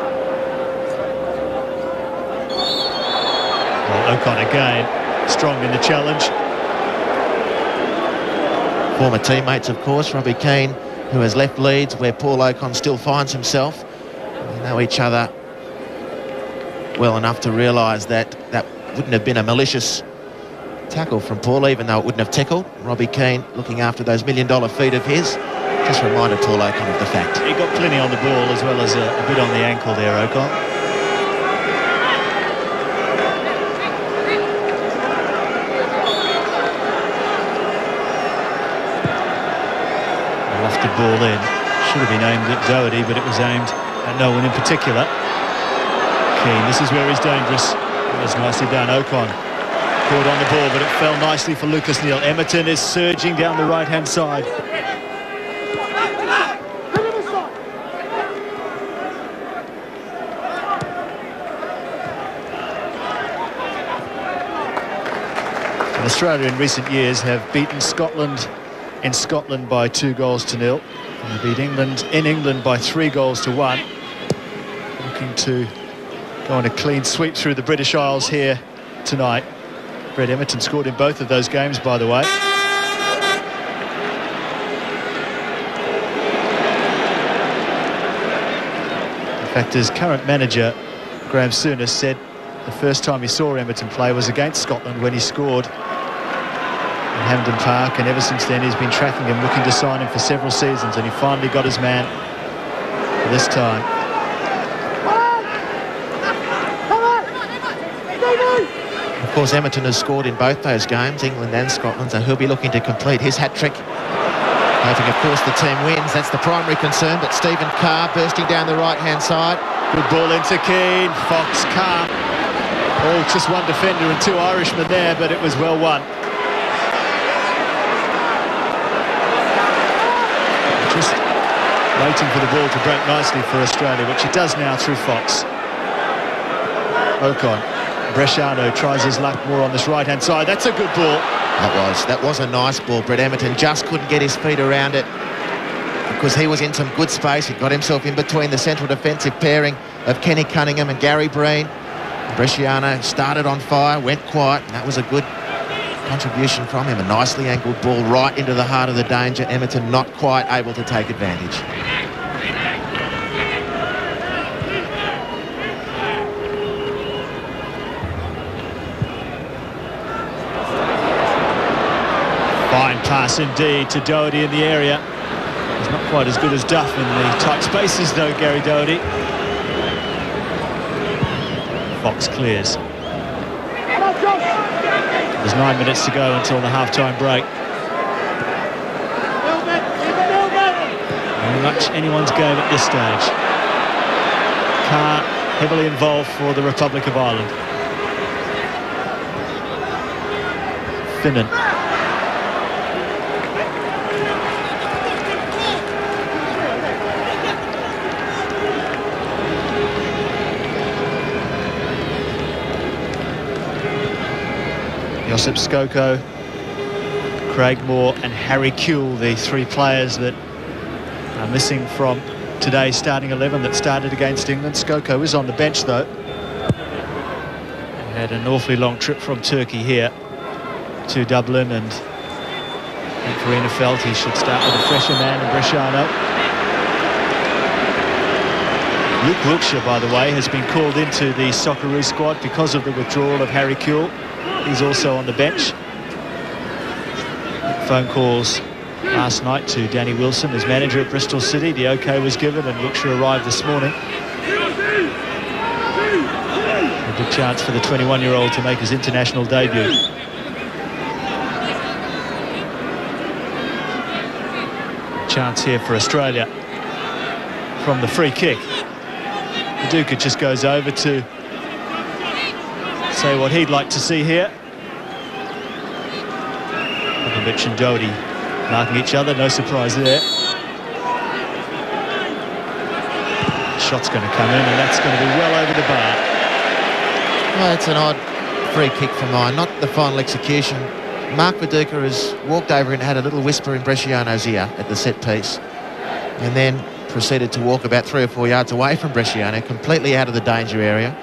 Well, Ocon again, strong in the challenge. Former teammates, of course, Robbie Keane, who has left Leeds, where Paul Ocon still finds himself. They know each other well enough to realise that that wouldn't have been a malicious tackle from Paul, even though it wouldn't have tickled. Robbie Keane looking after those $1 million feet of his. Just reminded Paul Ocon of the fact. He got plenty on the ball as well as a bit on the ankle there, Ocon. Lofted ball in. Should have been aimed at Doherty, but it was aimed at no one in particular. Keane, this is where he's dangerous. That was nicely done. Ocon caught on the ball, but it fell nicely for Lucas Neil. Emerton is surging down the right-hand side. And Australia in recent years have beaten Scotland in Scotland by 2-0. And they beat England in England by 3-1. Looking to go on a clean sweep through the British Isles here tonight. Brett Emerton scored in both of those games, by the way. In fact, his current manager, Graham Souness, said the first time he saw Emerton play was against Scotland when he scored in Hampden Park, and ever since then he's been tracking him, looking to sign him for several seasons, and he finally got his man for this time. Of course, Emerton has scored in both those games, England and Scotland, so he'll be looking to complete his hat-trick. Hoping, of course, the team wins. That's the primary concern, but Stephen Carr bursting down the right-hand side. Good ball into Keane. Fox, Carr. Oh, just one defender and 2 Irishmen there, but it was well won. Just waiting for the ball to break nicely for Australia, which it does now through Fox. Ocon. Bresciano tries his luck more on this right-hand side. That's a good ball. That was a nice ball. Brett Emerton just couldn't get his feet around it because he was in some good space. He got himself in between the central defensive pairing of Kenny Cunningham and Gary Breen. Bresciano started on fire, went quiet, and that was a good contribution from him. A nicely angled ball right into the heart of the danger. Emerton not quite able to take advantage. Fine pass indeed to Doherty in the area. He's not quite as good as Duff in the tight spaces though, Gary Doherty. Fox clears. There's 9 minutes to go until the half-time break. Very much anyone's game at this stage. Carr heavily involved for the Republic of Ireland. Finnan. Josip Skoko, Craig Moore and Harry Kewell, the 3 players that are missing from today's starting 11 that started against England. Skoko is on the bench though. He had an awfully long trip from Turkey here to Dublin and And Farina felt he should start with a fresher man in Bresciano. Luke Wilkshire, by the way, has been called into the Socceroos squad because of the withdrawal of Harry Kewell. He's also on the bench. Phone calls last night to Danny Wilson, as manager at Bristol City. The OK was given and Wilkshire arrived this morning. A good chance for the 21-year-old to make his international debut. Chance here for Australia from the free kick. Viduka just goes over to say what he'd like to see here. Popovic and Doherty marking each other, no surprise there. The shot's going to come in and that's going to be well over the bar. Well, it's an odd free kick for mine, not the final execution. Mark Viduka has walked over and had a little whisper in Bresciano's ear at the set piece, and then proceeded to walk about 3 or 4 yards away from Bresciano, completely out of the danger area.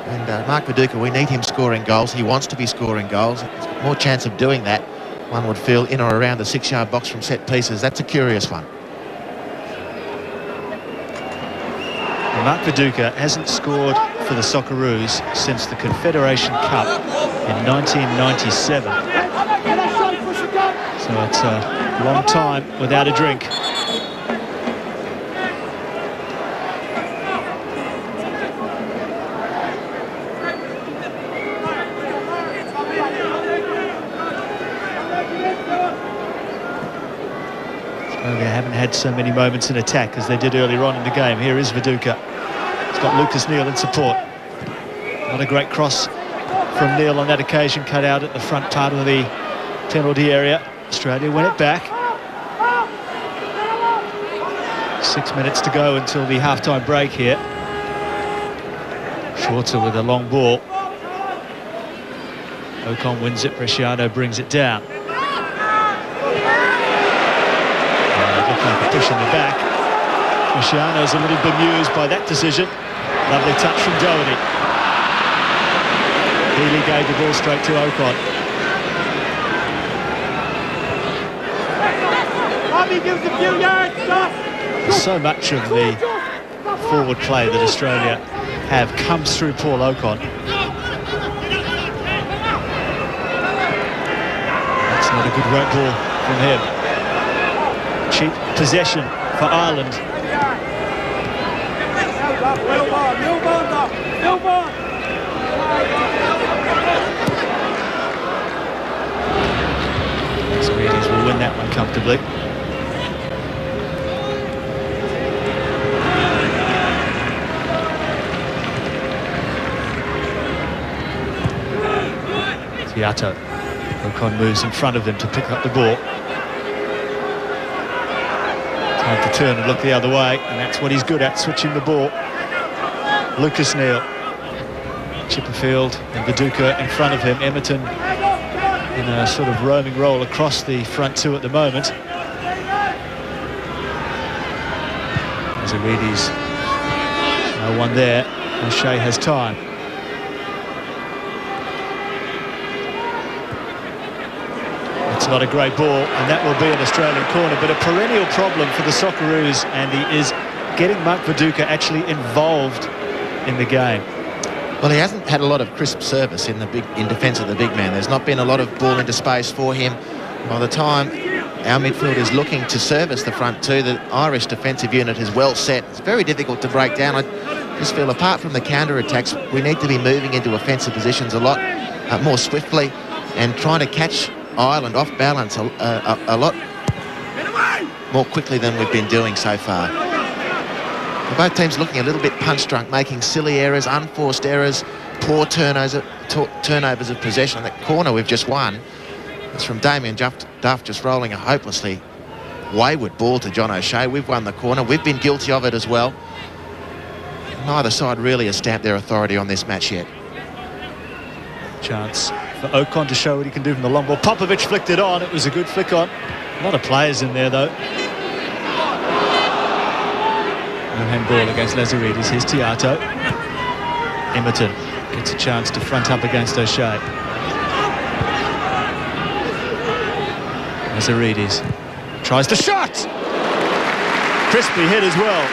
And Mark Viduka, we need him scoring goals. He wants to be scoring goals. He's got more chance of doing that, one would feel, in or around the 6-yard box from set pieces. That's a curious one. Well, Mark Viduka hasn't scored for the Socceroos since the Confederation Cup in 1997. So it's a long time without a drink. They haven't had so many moments in attack as they did earlier on in the game. Here is Viduka. He's got Lucas Neal in support. Not a great cross from Neal on that occasion, cut out at the front part of the penalty area. Australia win it back. 6 minutes to go until the half-time break here. Schwarzer with a long ball. Ocon wins it, Bresciano brings it down. Push in the back. Bresciano's a little bemused by that decision. Lovely touch from Doherty. Healy gave the ball straight to Ocon. So much of the forward play that Australia have comes through Paul Ocon. That's not a good work ball from him. Cheap possession for Ireland. Swedes will win that one comfortably. Tiato. Ocon moves in front of them to pick up the ball. Time to turn and look the other way, and that's what he's good at, switching the ball. Lucas Neal, Chipperfield and Viduka in front of him. Emerton in a sort of roaming role across the front two at the moment. Zarides, no one there. O'Shea has time. It's not a great ball, and that will be an Australian corner, but a perennial problem for the Socceroos, Andy, is getting Mark Viduka actually involved in the game. Well, he hasn't had a lot of crisp service in defence of the big man. There's not been a lot of ball into space for him. By the time our midfield is looking to service the front two, the Irish defensive unit is well set. It's very difficult to break down. I just feel, apart from the counter-attacks, we need to be moving into offensive positions a lot more swiftly and trying to catch Ireland off balance a lot more quickly than we've been doing so far. Both teams looking a little bit punch-drunk, making silly errors, unforced errors, poor turnovers of possession. That corner we've just won, it's from Damien Duff just rolling a hopelessly wayward ball to John O'Shea. We've won the corner. We've been guilty of it as well. Neither side really has stamped their authority on this match yet. Chance for Ocon to show what he can do from the long ball. Popovic flicked it on. It was a good flick on. A lot of players in there, though. No handball against Lazaridis. Here's Tiato. Emerton gets a chance to front up against O'Shea. Lazaridis tries the shot! Crispy hit as well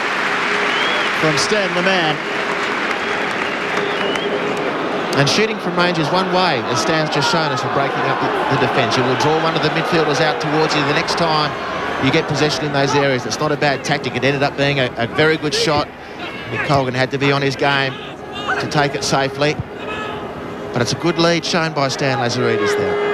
from Stan the man. And shooting from range is one way, as Stan's just shown us, for breaking up the defence. You will draw one of the midfielders out towards you the next time you get possession in those areas. It's not a bad tactic. It ended up being a very good shot. Nick Colgan had to be on his game to take it safely. But it's a good lead shown by Stan Lazaridis there.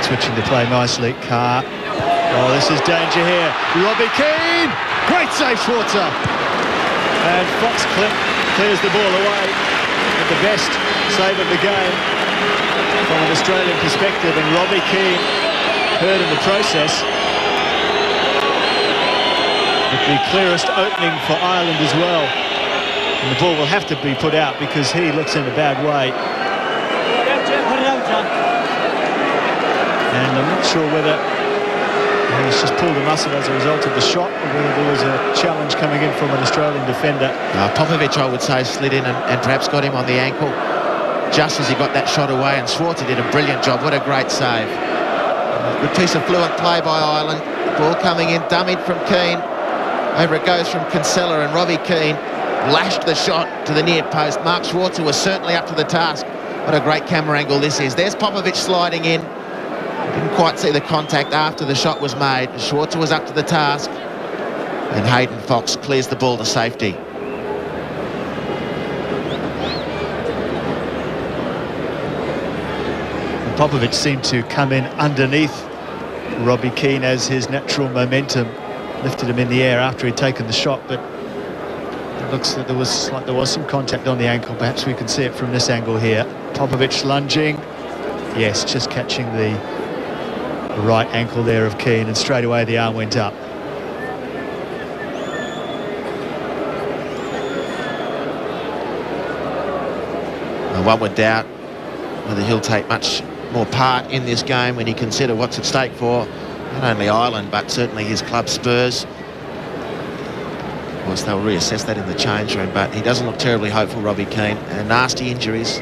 Switching to play nicely. Carr. Oh, this is danger here. Robbie Keane. Great save, Schwarzer. And Fox clears the ball away with the best save of the game from an Australian perspective. And Robbie Keane hurt in the process. With the clearest opening for Ireland as well. And the ball will have to be put out because he looks in a bad way. And I'm not sure whether he's just pulled a muscle as a result of the shot or whether there was a challenge coming in from an Australian defender. Popovic, I would say, slid in and perhaps got him on the ankle just as he got that shot away, and Schwarzer did a brilliant job. What a great save. Good piece of fluent play by Ireland. Ball coming in, dummied from Keane. Over it goes from Kinsella, and Robbie Keane lashed the shot to the near post. Mark Schwarzer was certainly up to the task. What a great camera angle this is. There's Popovic sliding in. Didn't quite see the contact after the shot was made. Schwarzer was up to the task. And Hayden Fox clears the ball to safety. And Popovic seemed to come in underneath Robbie Keane as his natural momentum lifted him in the air after he'd taken the shot, but it looks that there was some contact on the ankle. Perhaps we can see it from this angle here. Popovic lunging. Yes, just catching the right ankle there of Keane, and straight away the arm went up. One would doubt whether he'll take much more part in this game when you consider what's at stake for not only Ireland but certainly his club Spurs. Of course, they'll reassess that in the change room, but he doesn't look terribly hopeful, Robbie Keane. And nasty injuries.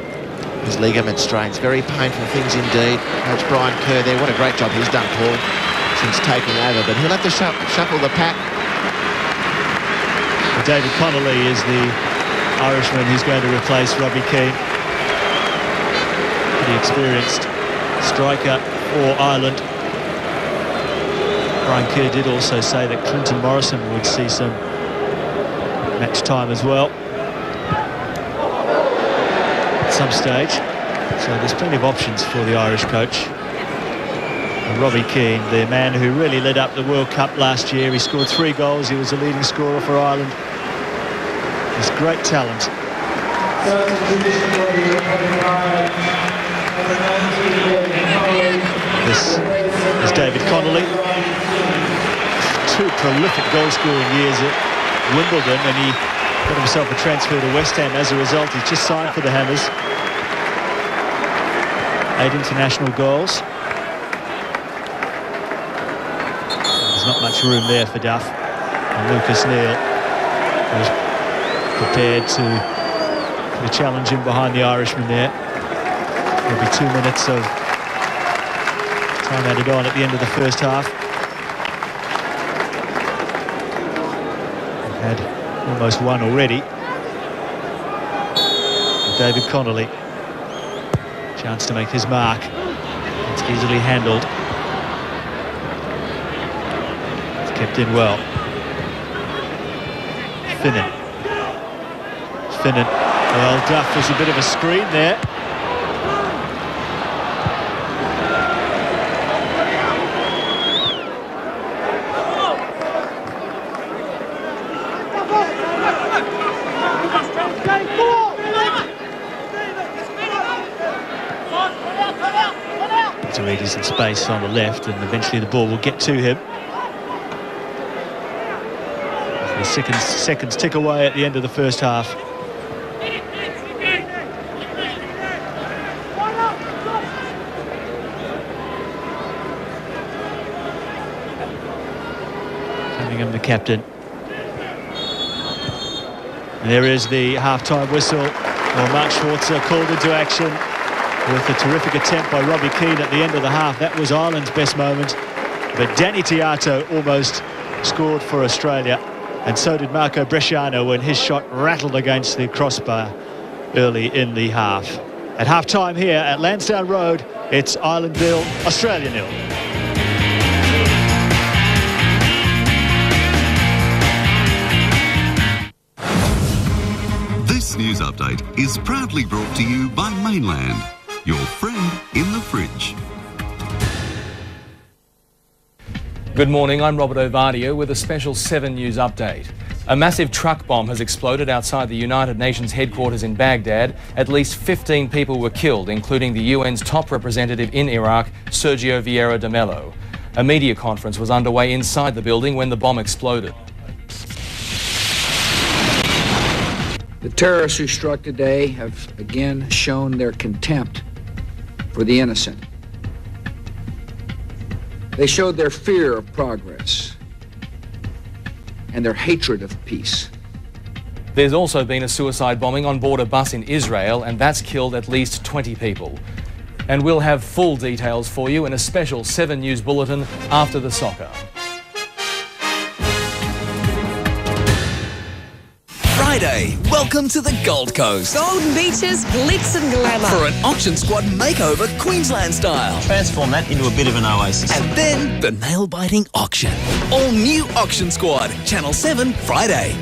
His ligament strains, very painful things indeed. Coach Brian Kerr there, what a great job he's done, Paul, since taking over. But he'll have to shuffle the pack. David Connolly is the Irishman who's going to replace Robbie Keane. Pretty experienced striker for Ireland. Brian Kerr did also say that Clinton Morrison would see some match time as well at some stage. So there's plenty of options for the Irish coach. And Robbie Keane, the man who really led up the World Cup last year. He scored 3 goals. He was the leading scorer for Ireland. He's great talent. This is David Connolly. 2 prolific goal-scoring years at Wimbledon, and he got himself a transfer to West Ham as a result. He's just signed for the Hammers. 8 international goals. There's not much room there for Duff. And Lucas Neal was prepared to put a challenge in behind the Irishman there. There'll be 2 minutes of time added on at the end of the first half. We've had almost 1 already. David Connolly, chance to make his mark. It's easily handled. It's kept in well. Finnan. Well, Duff was a bit of a screen there. He's in space on the left, and eventually the ball will get to him. The seconds tick away at the end of the first half. Cunningham, the captain, And there is the half-time whistle. Well, Mark Schwarzer called into action with a terrific attempt by Robbie Keane at the end of the half. That was Ireland's best moment. But Danny Tiato almost scored for Australia. And so did Marco Bresciano when his shot rattled against the crossbar early in the half. At half-time here at Lansdowne Road, it's Ireland 0, Australia 0. This news update is proudly brought to you by Mainland, your friend in the fridge. Good morning, I'm Robert Ovadio with a special 7 News update. A massive truck bomb has exploded outside the United Nations headquarters in Baghdad. At least 15 people were killed, including the UN's top representative in Iraq, Sergio Vieira de Mello. A media conference was underway inside the building when the bomb exploded. The terrorists who struck today have again shown their contempt for the innocent. They showed their fear of progress and their hatred of peace. There's also been a suicide bombing on board a bus in Israel, and that's killed at least 20 people. And we'll have full details for you in a special 7 News bulletin after the soccer. Friday, welcome to the Gold Coast. Golden beaches, glitz and glamour. For an Auction Squad makeover, Queensland style. Transform that into a bit of an oasis. And then the nail-biting auction. All new Auction Squad, Channel 7, Friday.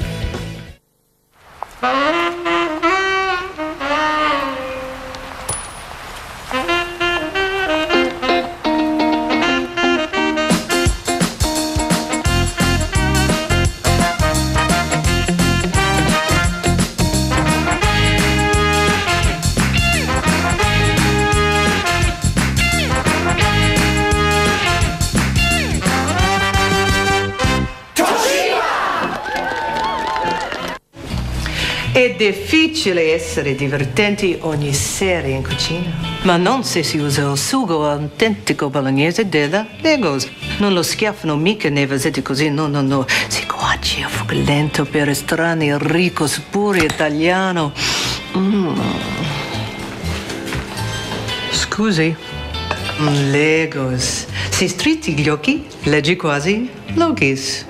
È difficile essere divertenti ogni sera in cucina, ma non se si usa il sugo autentico bolognese della Legos. Non lo schiaffano mica nei vasetti così, no. Si cuoce a fuoco lento per strani ricco, pure italiano. Scusi, Legos. Se stritti gli occhi, leggi quasi Logis.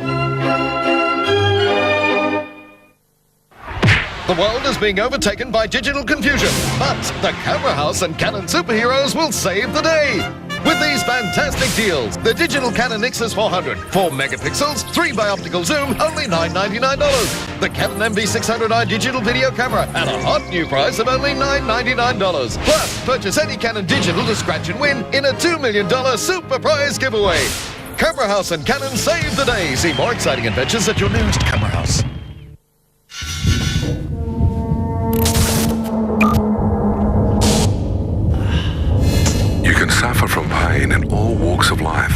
The world is being overtaken by digital confusion, but the Camera House and Canon superheroes will save the day. With these fantastic deals, the digital Canon Nixus 400, 4 megapixels, 3x optical zoom, only $999. The Canon MV600i digital video camera at a hot new price of only $999. Plus, purchase any Canon digital to scratch and win in a $2 million super prize giveaway. Camera House and Canon save the day. See more exciting adventures at your nearest Camera House. You can suffer from pain in all walks of life.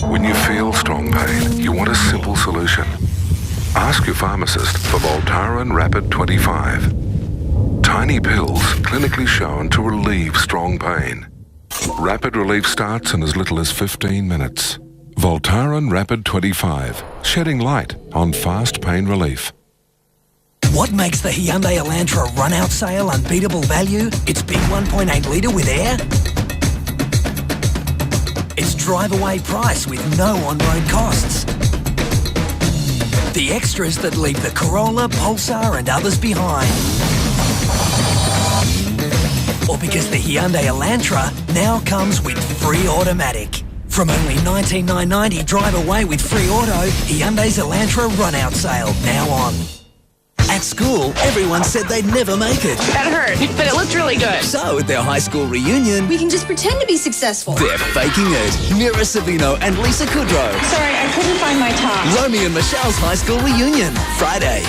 When you feel strong pain, you want a simple solution. Ask your pharmacist for Voltaren Rapid 25. Tiny pills clinically shown to relieve strong pain. Rapid relief starts in as little as 15 minutes. Voltaren Rapid 25, shedding light on fast pain relief. What makes the Hyundai Elantra run-out sale unbeatable value? Its big 1.8 litre with air? Its drive-away price with no on-road costs? The extras that leave the Corolla, Pulsar and others behind? Or because the Hyundai Elantra now comes with free automatic? From only $19,990 drive away with free auto, Hyundai's Elantra run-out sale now on. At school, everyone said they'd never make it. That hurt, but it looked really good. So at their high school reunion, We can just pretend to be successful. they're faking it. Mira Savino and Lisa Kudrow. Sorry, I couldn't find my top. Romy and Michelle's high school reunion, Friday.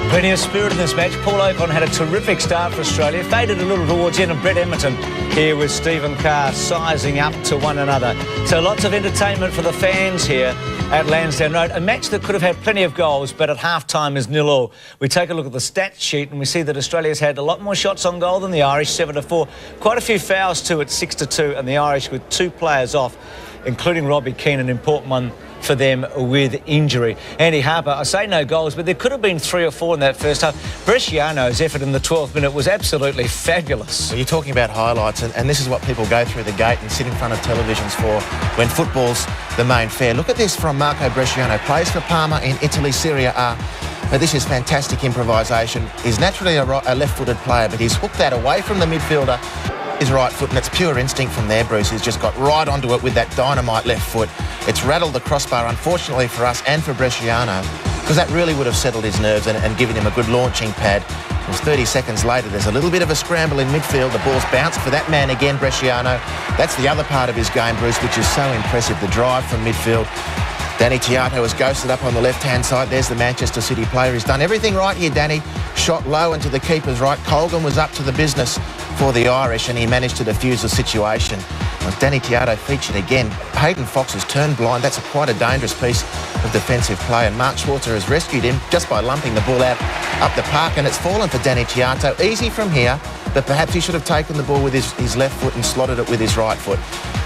Plenty of spirit in this match. Paul Ocon had a terrific start for Australia. Faded a little towards the end, and Brett Edmonton here with Stephen Carr sizing up to one another. So lots of entertainment for the fans here at Lansdowne Road. A match that could have had plenty of goals, but at half-time is 0-0. We take a look at the stats sheet and we see that Australia's had a lot more shots on goal than the Irish, 7-4. Quite a few fouls too at 6-2, and the Irish with 2 players off, including Robbie Keane, an important one for them with injury. Andy Harper, I say no goals, but there could have been 3 or 4 in that first half. Bresciano's effort in the 12th minute was absolutely fabulous. Well, you're talking about highlights, and this is what people go through the gate and sit in front of televisions for when football's the main fare. Look at this from Marco Bresciano. Plays for Parma in Italy, Serie A. But this is fantastic improvisation. He's naturally a left-footed player, but he's hooked that away from the midfielder, his right foot, and it's pure instinct from there, Bruce. He's just got right onto it with that dynamite left foot. It's rattled the crossbar, unfortunately for us and for Bresciano, because that really would have settled his nerves and given him a good launching pad. It was 30 seconds later. There's a little bit of a scramble in midfield. The ball's bounced for that man again, Bresciano. That's the other part of his game, Bruce, which is so impressive, the drive from midfield. Danny Tiato has ghosted up on the left-hand side. There's the Manchester City player. He's done everything right here, Danny. Shot low into the keeper's right. Colgan was up to the business for the Irish, and he managed to defuse the situation. As Danny Tiato featured again, Hayden Fox has turned blind. That's quite a dangerous piece of defensive play, and Mark Schwarzer has rescued him just by lumping the ball out up the park, and it's fallen for Danny Tiato. Easy from here, but perhaps he should have taken the ball with his left foot and slotted it with his right foot.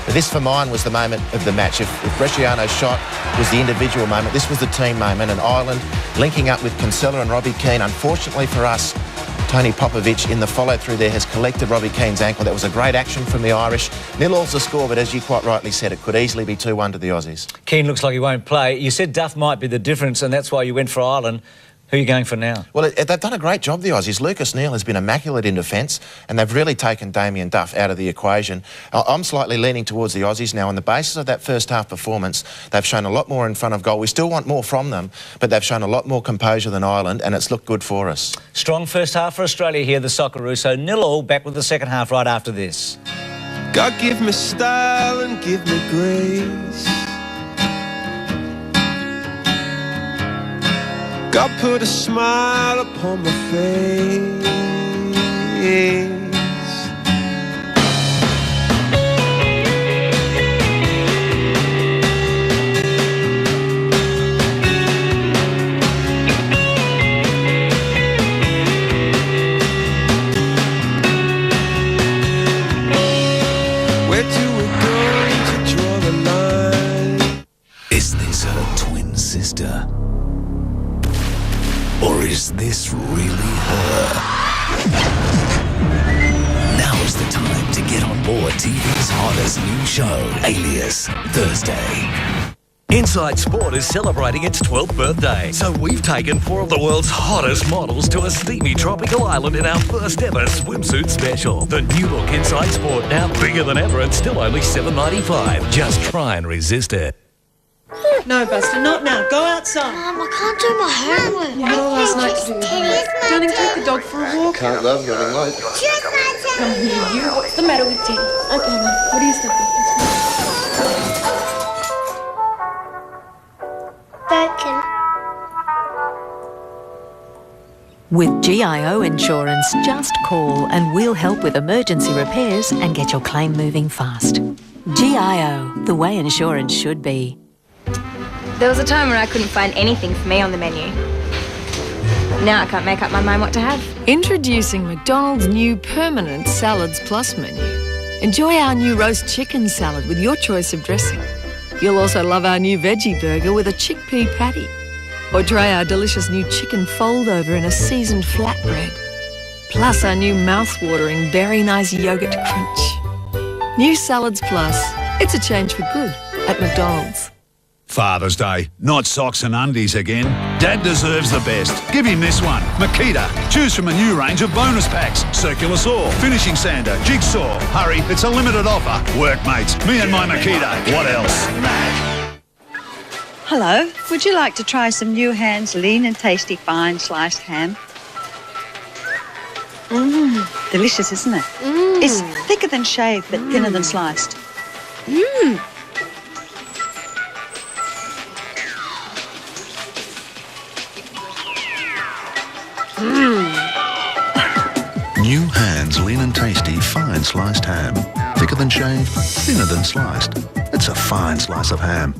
But this, for mine, was the moment of the match. If Bresciano's shot was the individual moment, this was the team moment, and Ireland linking up with Kinsella and Robbie Keane. Unfortunately for us, Tony Popovic in the follow-through there has collected Robbie Keane's ankle. That was a great action from the Irish. 0-all's the score, but as you quite rightly said, it could easily be 2-1 to the Aussies. Keane looks like he won't play. You said Duff might be the difference, and that's why you went for Ireland. Who are you going for now? Well, they've done a great job, the Aussies. Lucas Neal has been immaculate in defence, and they've really taken Damien Duff out of the equation. I'm slightly leaning towards the Aussies now. On the basis of that first half performance, they've shown a lot more in front of goal. We still want more from them, but they've shown a lot more composure than Ireland, and it's looked good for us. Strong first half for Australia here, the Socceroos. So 0-all, back with the second half right after this. God give me style and give me grace. God put a smile upon my face. Where do we go to draw the line? Is this her twin sister? Or is this really her? Now is the time to get on board TV's hottest new show, Alias, Thursday. Inside Sport is celebrating its 12th birthday, so we've taken 4 of the world's hottest models to a steamy tropical island in our first ever swimsuit special. The new look Inside Sport, now bigger than ever and still only $7.95. Just try and resist it. No, Buster, not now. Go outside. Mum, I can't do my homework. You had all last night to do homework. Darling, take the dog for a walk. Can't love running late. Come here, you. What's the matter with Teddy? Okay, Mum. What are you stuffing? Broken. With GIO Insurance, just call and we'll help with emergency repairs and get your claim moving fast. GIO, the way insurance should be. There was a time when I couldn't find anything for me on the menu. Now I can't make up my mind what to have. Introducing McDonald's new permanent Salads Plus menu. Enjoy our new roast chicken salad with your choice of dressing. You'll also love our new veggie burger with a chickpea patty. Or try our delicious new chicken fold-over in a seasoned flatbread. Plus our new mouth-watering Berry Nice Yogurt Crunch. New Salads Plus. It's a change for good at McDonald's. Father's Day, not socks and undies again. Dad deserves the best. Give him this one, Makita. Choose from a new range of bonus packs. Circular saw, finishing sander, jigsaw. Hurry, it's a limited offer. Workmates, me and my Makita. What else? Hello, would you like to try some new Hands lean and tasty fine sliced ham? Delicious, isn't it? It's thicker than shaved but thinner than sliced. New Hands lean and tasty fine sliced ham. Thicker than shaved, thinner than sliced. It's a fine slice of ham.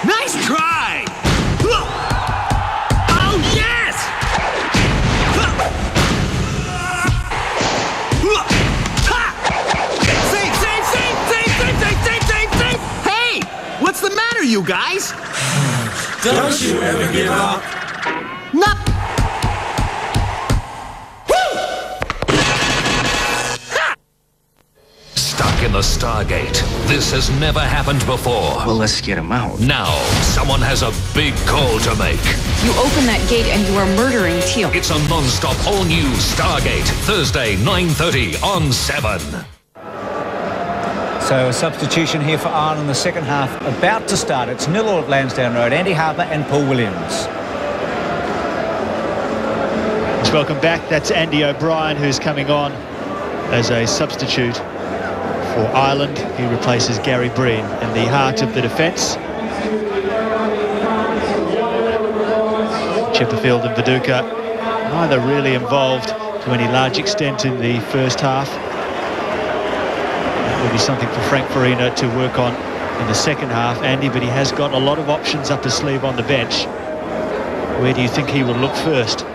Nice try! Oh, yes! you guys. Don't you ever give up. No. Stuck in the Stargate. This has never happened before. Well, let's get him out. Now, someone has a big call to make. You open that gate and you are murdering Teal. It's a non-stop all-new Stargate. Thursday, 9:30 on 7. So a substitution here for Ireland. The second half about to start. It's 0-0 at Lansdowne Road. Andy Harper and Paul Williams. Welcome back. That's Andy O'Brien, who's coming on as a substitute for Ireland. He replaces Gary Breen in the heart of the defence. Chipperfield and Viduka neither really involved to any large extent in the first half. That will be something for Frank Farina to work on in the second half, Andy, but he has got a lot of options up his sleeve on the bench. Where do you think he will look first?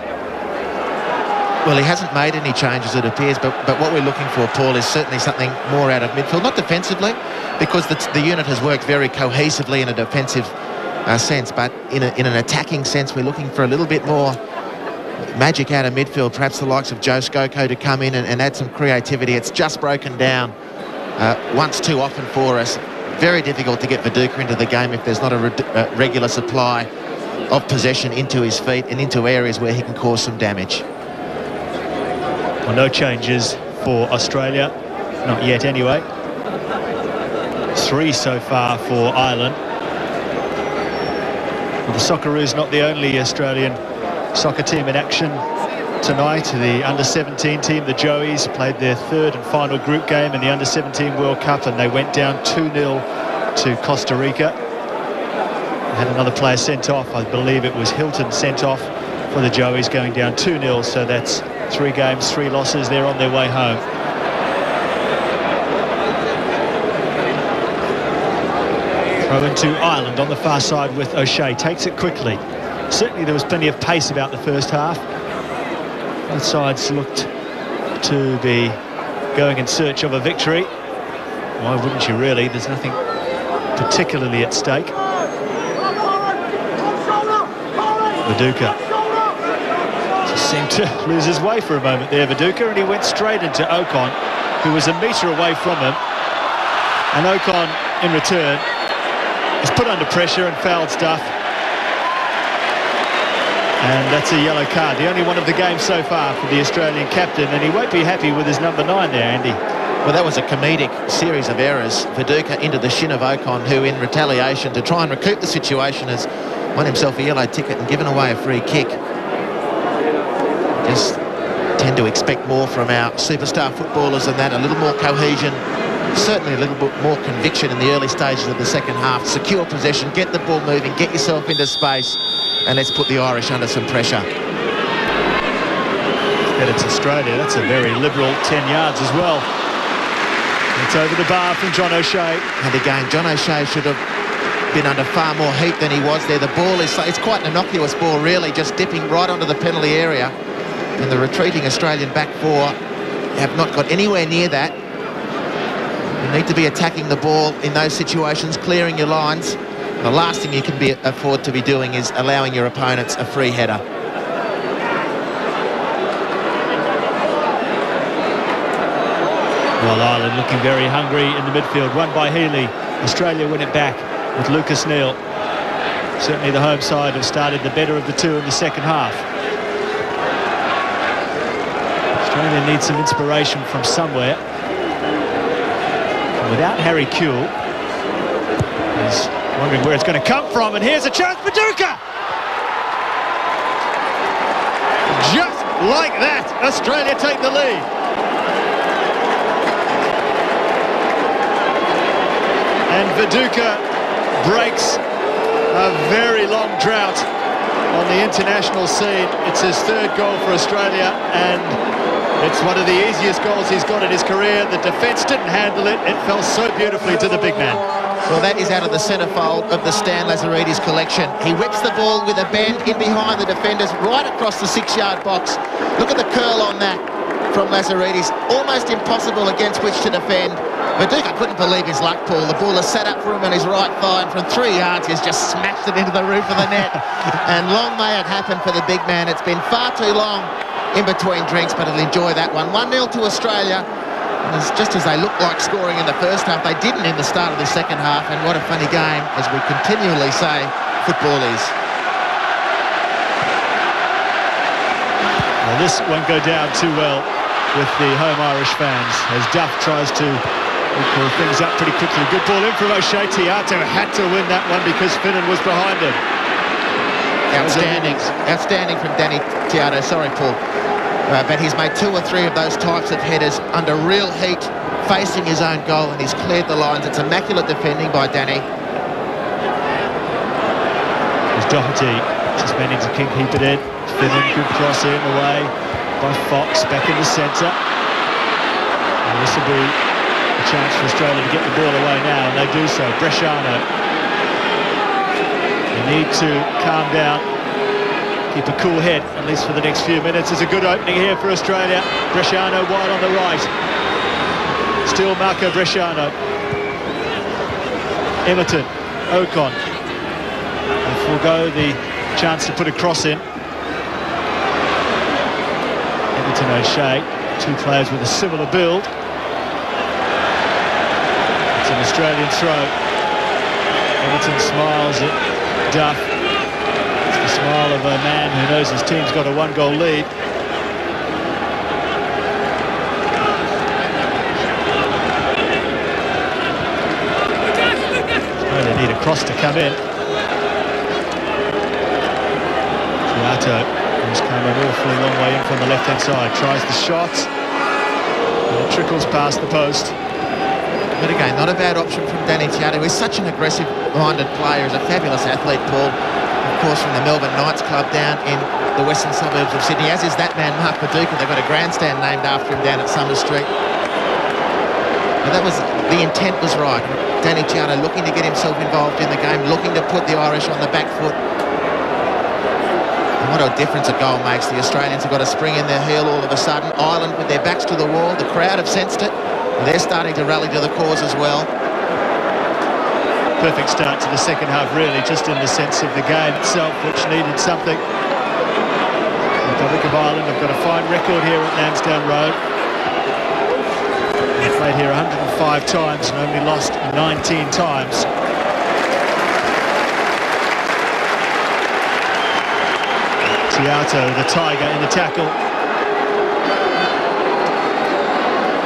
Well, he hasn't made any changes, it appears, but what we're looking for, Paul, is certainly something more out of midfield, not defensively, because the unit has worked very cohesively in a defensive sense, but in an attacking sense, we're looking for a little bit more magic out of midfield, perhaps the likes of Joe Skoko to come in and add some creativity. It's just broken down once too often for us. Very difficult to get Viduka into the game if there's not a regular supply of possession into his feet and into areas where he can cause some damage. Well, no changes for Australia, not yet anyway. 3 so far for Ireland. Well, the Socceroos not the only Australian soccer team in action tonight. The under-17 team, the Joeys, played their third and final group game in the under-17 World Cup, and they went down 2-0 to Costa Rica. They had another player sent off. I believe it was Hilton sent off for the Joeys, going down 2-0, so that's 3 games, 3 losses. They're on their way home. Throw into Ireland on the far side with O'Shea. Takes it quickly. Certainly there was plenty of pace about the first half. Both sides looked to be going in search of a victory. Why wouldn't you really? There's nothing particularly at stake. Viduka seemed to lose his way for a moment there, Viduka, and he went straight into Ocon, who was a metre away from him. And Ocon, in return, is put under pressure and fouled stuff. And that's a yellow card, the only one of the game so far for the Australian captain, and he won't be happy with his number 9 there, Andy. Well, that was a comedic series of errors. Viduka into the shin of Ocon, who in retaliation to try and recoup the situation has won himself a yellow ticket and given away a free kick. Just tend to expect more from our superstar footballers than that, a little more cohesion, certainly a little bit more conviction in the early stages of the second half. Secure possession, get the ball moving, get yourself into space, and let's put the Irish under some pressure. But it's Australia, that's a very liberal 10 yards as well. It's over the bar from John O'Shea. And again, John O'Shea should have been under far more heat than he was there. The ball is, it's quite an innocuous ball, really, just dipping right onto the penalty area. And the retreating Australian back 4 have not got anywhere near that. You need to be attacking the ball in those situations, clearing your lines. The last thing you can afford to be doing is allowing your opponents a free header. Well, Ireland looking very hungry in the midfield. Won by Healy. Australia win it back with Lucas Neal. Certainly the home side have started the better of the two in the second half. Australia needs some inspiration from somewhere. And without Harry Kewell, he's wondering where it's going to come from. And here's a chance for Viduka! Just like that, Australia take the lead. And Viduka breaks a very long drought on the international scene. It's his 3rd goal for Australia, and it's one of the easiest goals he's got in his career. The defence didn't handle it. It fell so beautifully to the big man. Well, that is out of the centrefold of the Stan Lazaridis collection. He whips the ball with a bend in behind the defenders, right across the 6-yard box. Look at the curl on that from Lazaridis. Almost impossible against which to defend. Viduka couldn't believe his luck, Paul. The ball has sat up for him on his right thigh, and from 3 yards he's just smashed it into the roof of the net. And long may it happen for the big man. It's been far too long in between drinks, but he'll enjoy that one. 1-0 to Australia. And it's just as they looked like scoring in the first half, they didn't in the start of the second half. And what a funny game, as we continually say, football is. Well, this won't go down too well with the home Irish fans as Duff tries to equal things up pretty quickly. Good ball in from O'Shea. Tiato had to win that one because Finnan was behind him. Outstanding from Danny Tiato. Sorry, Paul. But he's made 2 or 3 of those types of headers under real heat, facing his own goal, and he's cleared the lines. It's immaculate defending by Danny. There's Doherty just managed to keep it in. Finnan, good cross in, away by Fox, back in the centre. And this will be a chance for Australia to get the ball away now, and they do so. Bresciano. You need to calm down, keep a cool head, at least for the next few minutes. It's a good opening here for Australia. Bresciano wide on the right. Still Marco Bresciano. Emerton, Ocon. They forego the chance to put a cross in. Emerton, O'Shea, 2 players with a similar build. It's an Australian throw. Emerton smiles at Duff. It's the smile of a man who knows his team's got a 1-goal lead. They need a cross to come in. Tiato, who's come an awfully long way in from the left-hand side, tries the shot. And it trickles past the post. But again, not a bad option from Danny Tiato. He's such an aggressive-minded player. He's a fabulous athlete, Paul. Of course, from the Melbourne Knights club down in the western suburbs of Sydney, as is that man, Mark Viduka. They've got a grandstand named after him down at Summer Street. But that was, the intent was right. Danny Tiato looking to get himself involved in the game, looking to put the Irish on the back foot. And what a difference a goal makes. The Australians have got a spring in their heel all of a sudden. Ireland with their backs to the wall. The crowd have sensed it. They're starting to rally to the cause as well. Perfect start to the second half, really, just in the sense of the game itself, which needed something. The Republic of Ireland have got a fine record here at Lansdowne Road. They've played here 105 times and only lost 19 times. Tiato, the Tiger, in the tackle.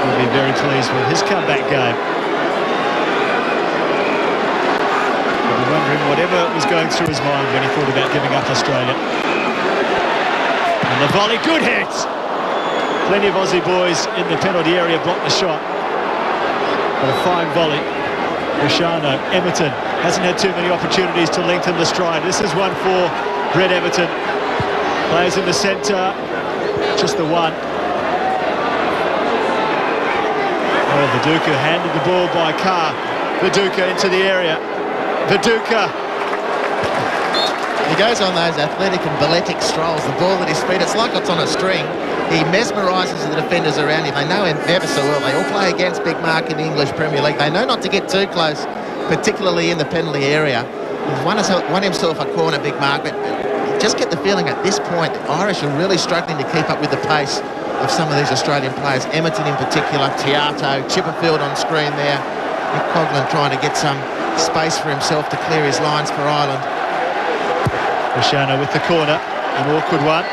Will be very pleased with his comeback game. He'll be wondering whatever was going through his mind when he thought about giving up Australia. And the volley, good hit! Plenty of Aussie boys in the penalty area blocked the shot. But a fine volley. Bresciano, Emerton hasn't had too many opportunities to lengthen the stride. This is one for Brett Emerton. Plays in the centre, just the one. Oh, Viduka handed the ball by Carr. Viduka into the area. Viduka. He goes on those athletic and balletic strolls. The ball at his feet, it's like it's on a string. He mesmerises the defenders around him. They know him ever so well. They all play against Big Mark in the English Premier League. They know not to get too close, particularly in the penalty area. He's won himself a corner, Big Mark, but just get the feeling at this point, the Irish are really struggling to keep up with the pace of some of these Australian players. Emerton in particular, Tiato, Chipperfield on screen there. Nick Coughlin trying to get some space for himself to clear his lines for Ireland. Bresciano with the corner, an awkward one.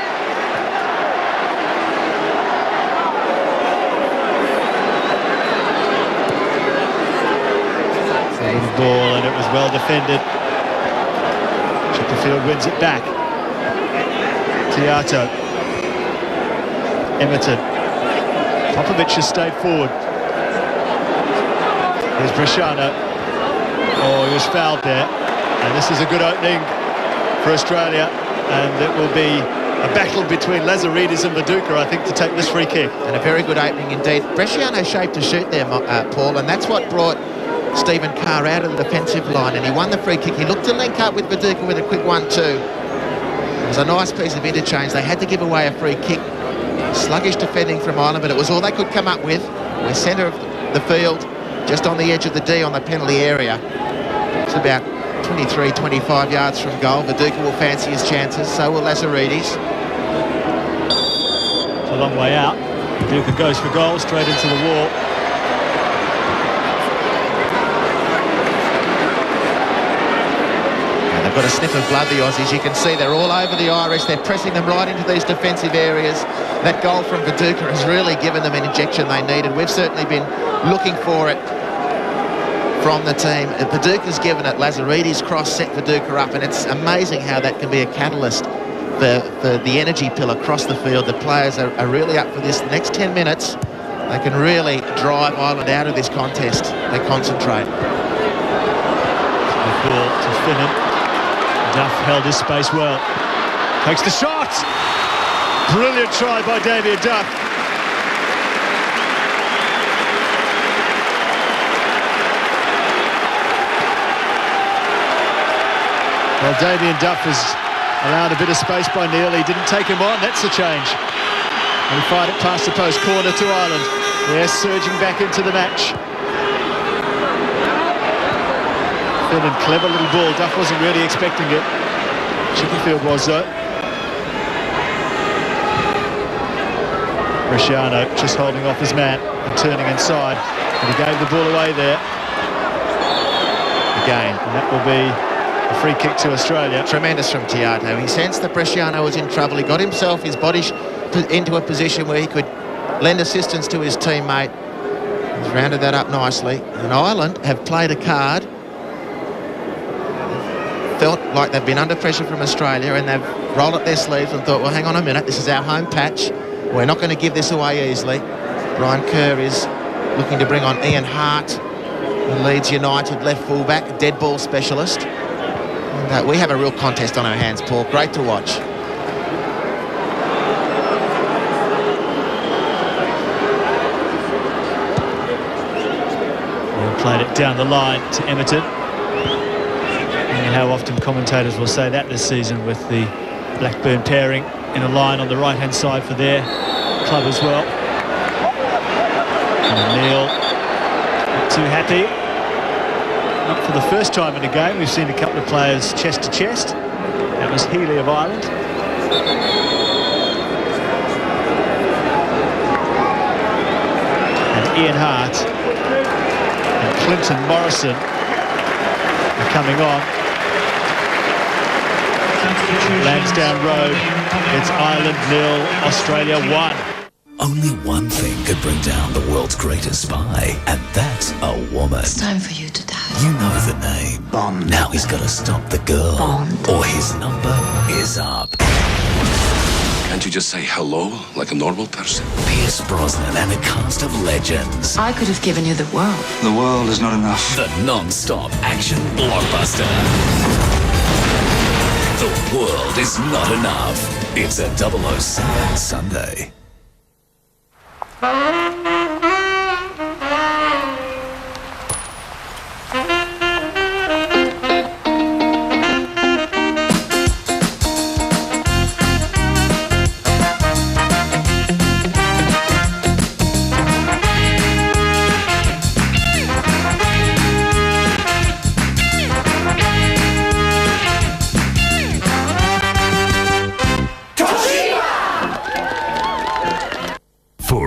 Little ball, and it was well defended. Chipperfield wins it back. Tiato. Emerton. Popovic has stayed forward. Here's Bresciano. Oh, he was fouled there. And this is a good opening for Australia. And it will be a battle between Lazaridis and Viduka, I think, to take this free kick. And a very good opening indeed. Bresciano shaped to shoot there, Paul, and that's what brought Stephen Carr out of the defensive line, and he won the free kick. He looked to link up with Viduka with a quick 1-2. It was a nice piece of interchange. They had to give away a free kick. Sluggish defending from Ireland, but it was all they could come up with. We're centre of the field. just on the edge of the D on the penalty area. It's about 23, 25 yards from goal. Viduka will fancy his chances, so will Lazaridis. It's a long way out. Viduka goes for goal, straight into the wall. And they've got a sniff of blood, the Aussies. You can see they're all over the Irish. They're pressing them right into these defensive areas. That goal from Viduka has really given them an injection they needed. We've certainly been looking for it from the team. Viduka's given it. Lazaridis cross set Viduka up, and it's amazing how that can be a catalyst for the energy pill across the field. The players are really up for this. The next 10 minutes, they can really drive Ireland out of this contest. They concentrate. The ball to Finnan. Duff held his space well. Takes the shot! Brilliant try by Damien Duff. Well, Damien Duff has allowed a bit of space by Neil. He didn't take him on. That's a change. And he fired it past the post corner to Ireland. They're surging back into the match. Finnan, clever little ball. Duff wasn't really expecting it. Chipperfield was, though. Bresciano just holding off his man and turning inside. And he gave the ball away there. Again, and that will be a free kick to Australia. Tremendous from Tiato. He sensed that Bresciano was in trouble. He got himself, his body into a position where he could lend assistance to his teammate. He's rounded that up nicely. And Ireland have played a card. Felt like they've been under pressure from Australia, and they've rolled up their sleeves and thought, well, hang on a minute, this is our home patch. We're not going to give this away easily. Brian Kerr is looking to bring on Ian Hart, the Leeds United left fullback, dead ball specialist. And we have a real contest on our hands, Paul. Great to watch. Well, played it down the line to Emerton. And how often commentators will say that this season with the Blackburn pairing in a line on the right-hand side for their club as well. And Neil not too happy. Not for the first time in a game. We've seen a couple of players chest to chest. That was Healy of Ireland. And Ian Hart and Clinton Morrison are coming on. Lansdowne Road, it's Ireland 0, Australia 1. Only one thing could bring down the world's greatest spy, and that's a woman. It's time for you to die. You know the name. Bond. Now he's got to stop the girl. Bond. Or his number is up. Can't you just say hello like a normal person? Pierce Brosnan and a cast of legends. I could have given you the world. The world is not enough. The non-stop action blockbuster. The world is not enough. It's a 007 Sunday.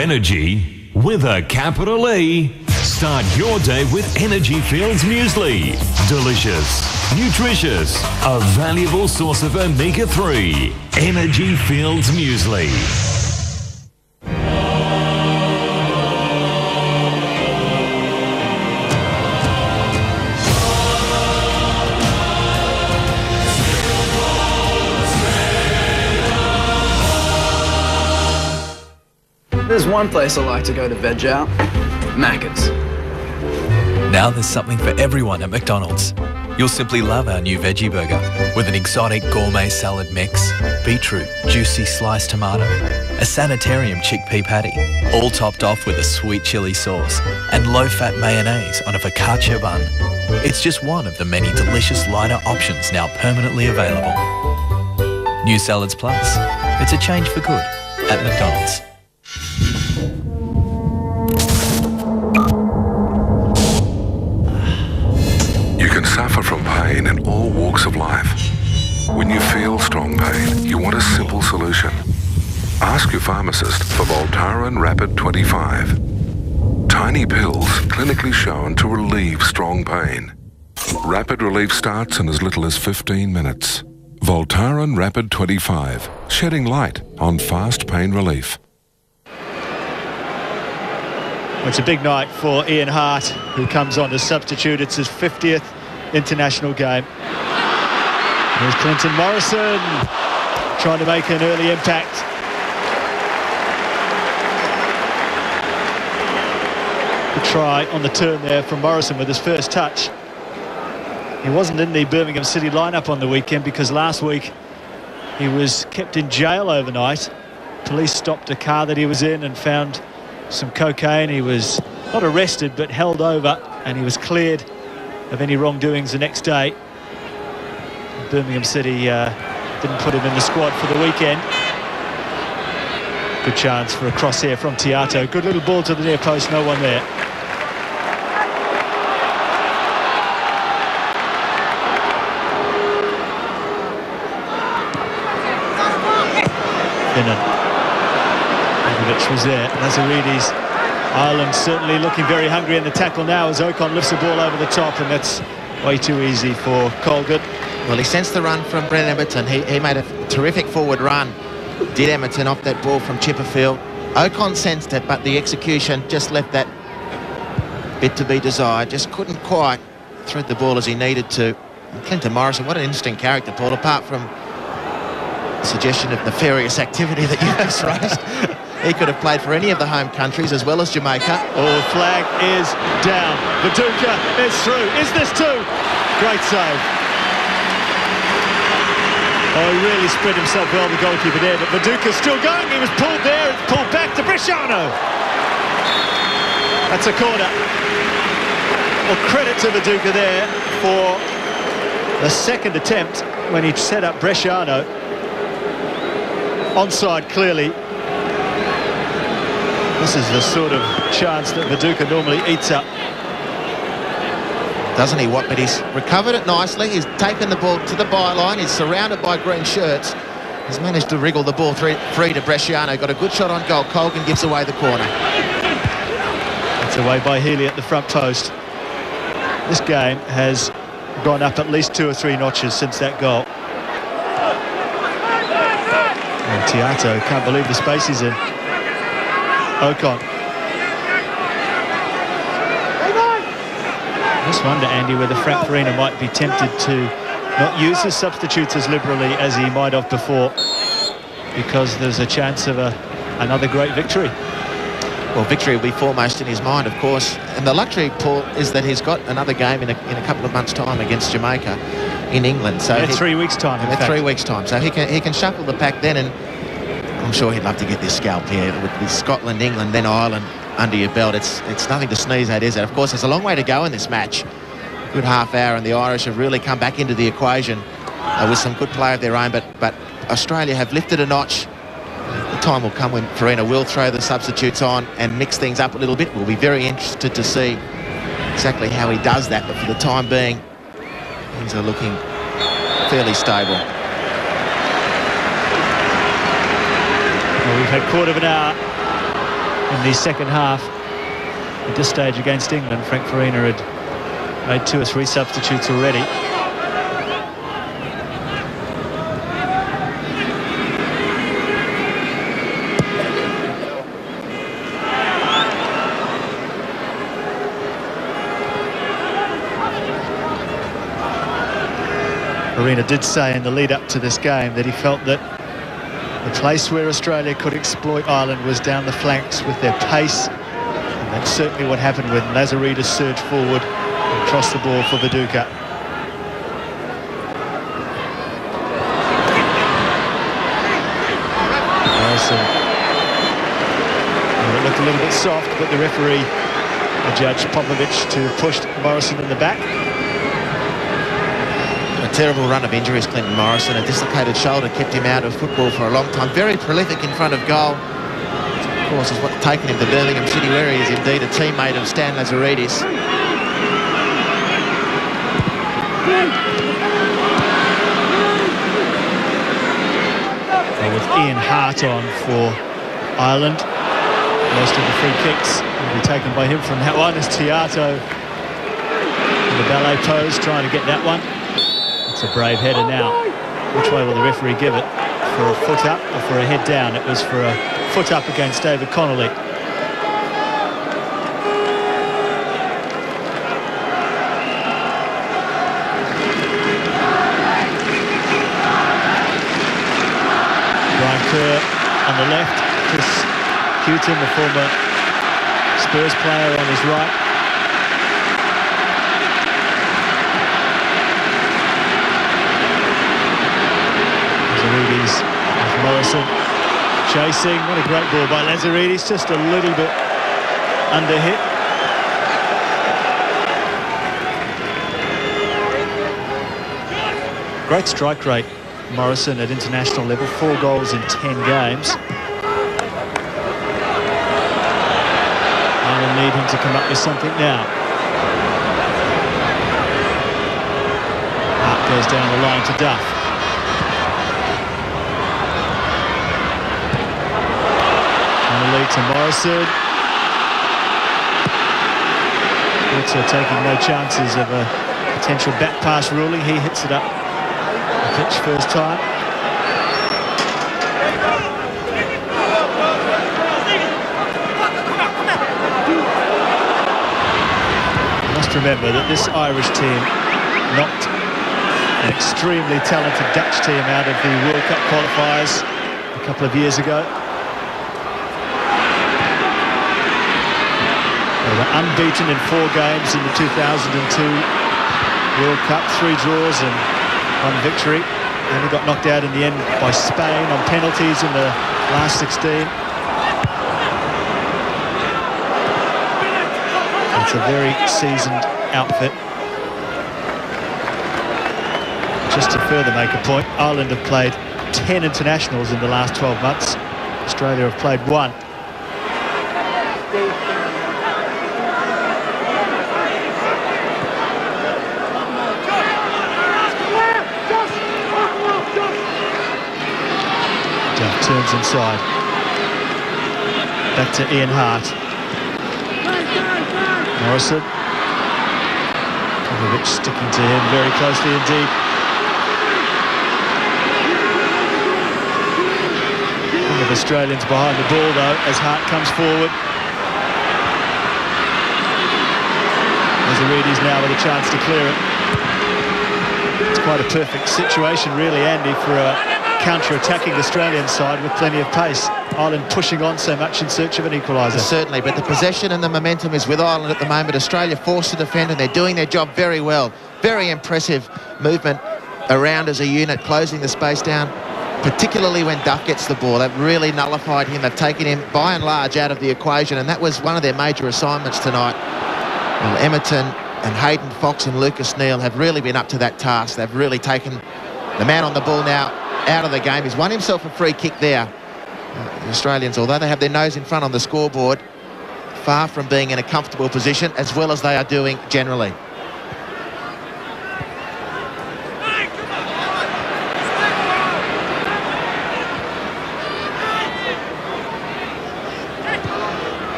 Energy with a capital E. Start your day with Energy Fields Muesli. Delicious, nutritious, a valuable source of omega-3. Energy Fields Muesli. There's one place I like to go to veg out. Macca's. Now there's something for everyone at McDonald's. You'll simply love our new veggie burger with an exotic gourmet salad mix, beetroot, juicy sliced tomato, a sanitarium chickpea patty, all topped off with a sweet chili sauce and low-fat mayonnaise on a focaccia bun. It's just one of the many delicious lighter options now permanently available. New Salads Plus. It's a change for good at McDonald's. pain in all walks of life. When you feel strong pain, you want a simple solution. Ask your pharmacist for Voltaren Rapid 25. Tiny pills clinically shown to relieve strong pain. Rapid relief starts in as little as 15 minutes. Voltaren Rapid 25, shedding light on fast pain relief. It's a big night for Ian Hart, who comes on to substitute. It's his 50th international game. Here's Clinton Morrison trying to make an early impact. Good try on the turn there from Morrison with his first touch. He wasn't in the Birmingham City lineup on the weekend because last week he was kept in jail overnight. Police stopped a car that he was in and found some cocaine. He was not arrested but held over, and he was cleared of any wrongdoings the next day. Birmingham City didn't put him in the squad for the weekend. Good chance for a cross here from Tiato. Good little ball to the near post, no one there. Finnan was there. Lazaridis. Ireland certainly looking very hungry in the tackle now as Ocon lifts the ball over the top, and that's way too easy for Colgan. Well, he sensed the run from Brent Edmonton. He made a terrific forward run. Did Edmonton off that ball from Chipperfield. Ocon sensed it, but the execution just left that bit to be desired. Just couldn't quite thread the ball as he needed to. And Clinton Morrison, what an interesting character, Paul, apart from the suggestion of nefarious activity that you just raised. He could have played for any of the home countries as well as Jamaica. Oh, flag is down. Viduka is through. Is this two? Great save. Oh, he really spread himself well, the goalkeeper there, but Viduka's still going. He was pulled there. It's pulled back to Bresciano. That's a corner. Well, credit to Viduka there for the second attempt when he set up Bresciano. Onside, clearly. This is the sort of chance that Viduka normally eats up. Doesn't he, what? But he's recovered it nicely. He's taken the ball to the byline. He's surrounded by green shirts. He's managed to wriggle the ball free to Bresciano. Got a good shot on goal. Colgan gives away the corner. It's away by Healy at the front post. This game has gone up at least 2 or 3 notches since that goal. And Tiato can't believe the space he's in. Ocon. I just wonder, Andy, whether Frank Farina might be tempted to not use his substitutes as liberally as he might have before, because there's a chance of another great victory. Well, victory will be foremost in his mind, of course. And the luxury, Paul, is that he's got another game in a couple of months' time against Jamaica in England. So in 3 weeks' time, in fact. 3 weeks' time. So he can shuffle the pack then, and I'm sure he'd love to get this scalp here with Scotland, England, then Ireland under your belt. It's nothing to sneeze at, is it? Of course, there's a long way to go in this match. Good half hour, and the Irish have really come back into the equation with some good play of their own. But Australia have lifted a notch. The time will come when Farina will throw the substitutes on and mix things up a little bit. We'll be very interested to see exactly how he does that. But for the time being, things are looking fairly stable. Well, we've had quarter of an hour in the second half. At this stage against England, Frank Farina had made 2 or 3 substitutes already. Farina did say in the lead up to this game that he felt that the place where Australia could exploit Ireland was down the flanks with their pace, and that's certainly what happened when Lazaridis surged forward and crossed the ball for Viduka. Morrison. Well, it looked a little bit soft, but the referee adjudged Popovich to have pushed Morrison in the back. A terrible run of injuries, Clinton Morrison. A dislocated shoulder kept him out of football for a long time. Very prolific in front of goal. Of course, is what's taken him to Birmingham City, where he is indeed a teammate of Stan Lazaridis. Ian Hart on for Ireland. Most of the free kicks will be taken by him from that one as Tiato in the ballet pose trying to get that one. It's a brave header now. Which way will the referee give it? For a foot up or for a head down? It was for a foot up against David Connolly. On the left, Chris Houghton, the former Spurs player, on his right. Lazaridis with Morrison chasing. What a great ball by Lazaridis, just a little bit under hit. Great strike rate, Morrison, at international level, 4 goals in 10 games. Ireland need him to come up with something now. Hart goes down the line to Duff. And the lead to Morrison. Also taking no chances of a potential back pass ruling. He hits it up the pitch first time. Remember that this Irish team knocked an extremely talented Dutch team out of the World Cup qualifiers a couple of years ago. They were unbeaten in 4 games in the 2002 World Cup, 3 draws and 1 victory. Then they got knocked out in the end by Spain on penalties in the last 16. It's a very seasoned outfit. Just to further make a point, Ireland have played 10 internationals in the last 12 months. Australia have played 1. Duff turns inside. Back to Ian Hart. Morrison. Popovic sticking to him very closely indeed. One of Australians behind the ball though as Hart comes forward. Lazaridis now with a chance to clear it. It's quite a perfect situation really, Andy, for a counter-attacking Australian side with plenty of pace. Ireland pushing on so much in search of an equaliser. Certainly, but the possession and the momentum is with Ireland at the moment. Australia forced to defend and they're doing their job very well. Very impressive movement around as a unit, closing the space down, particularly when Duff gets the ball. They've really nullified him. They've taken him by and large out of the equation, and that was one of their major assignments tonight. Well, Emerton and Hayden Fox and Lucas Neal have really been up to that task. They've really taken the man on the ball now out of the game. He's won himself a free kick there. The Australians, although they have their nose in front on the scoreboard, far from being in a comfortable position, as well as they are doing generally.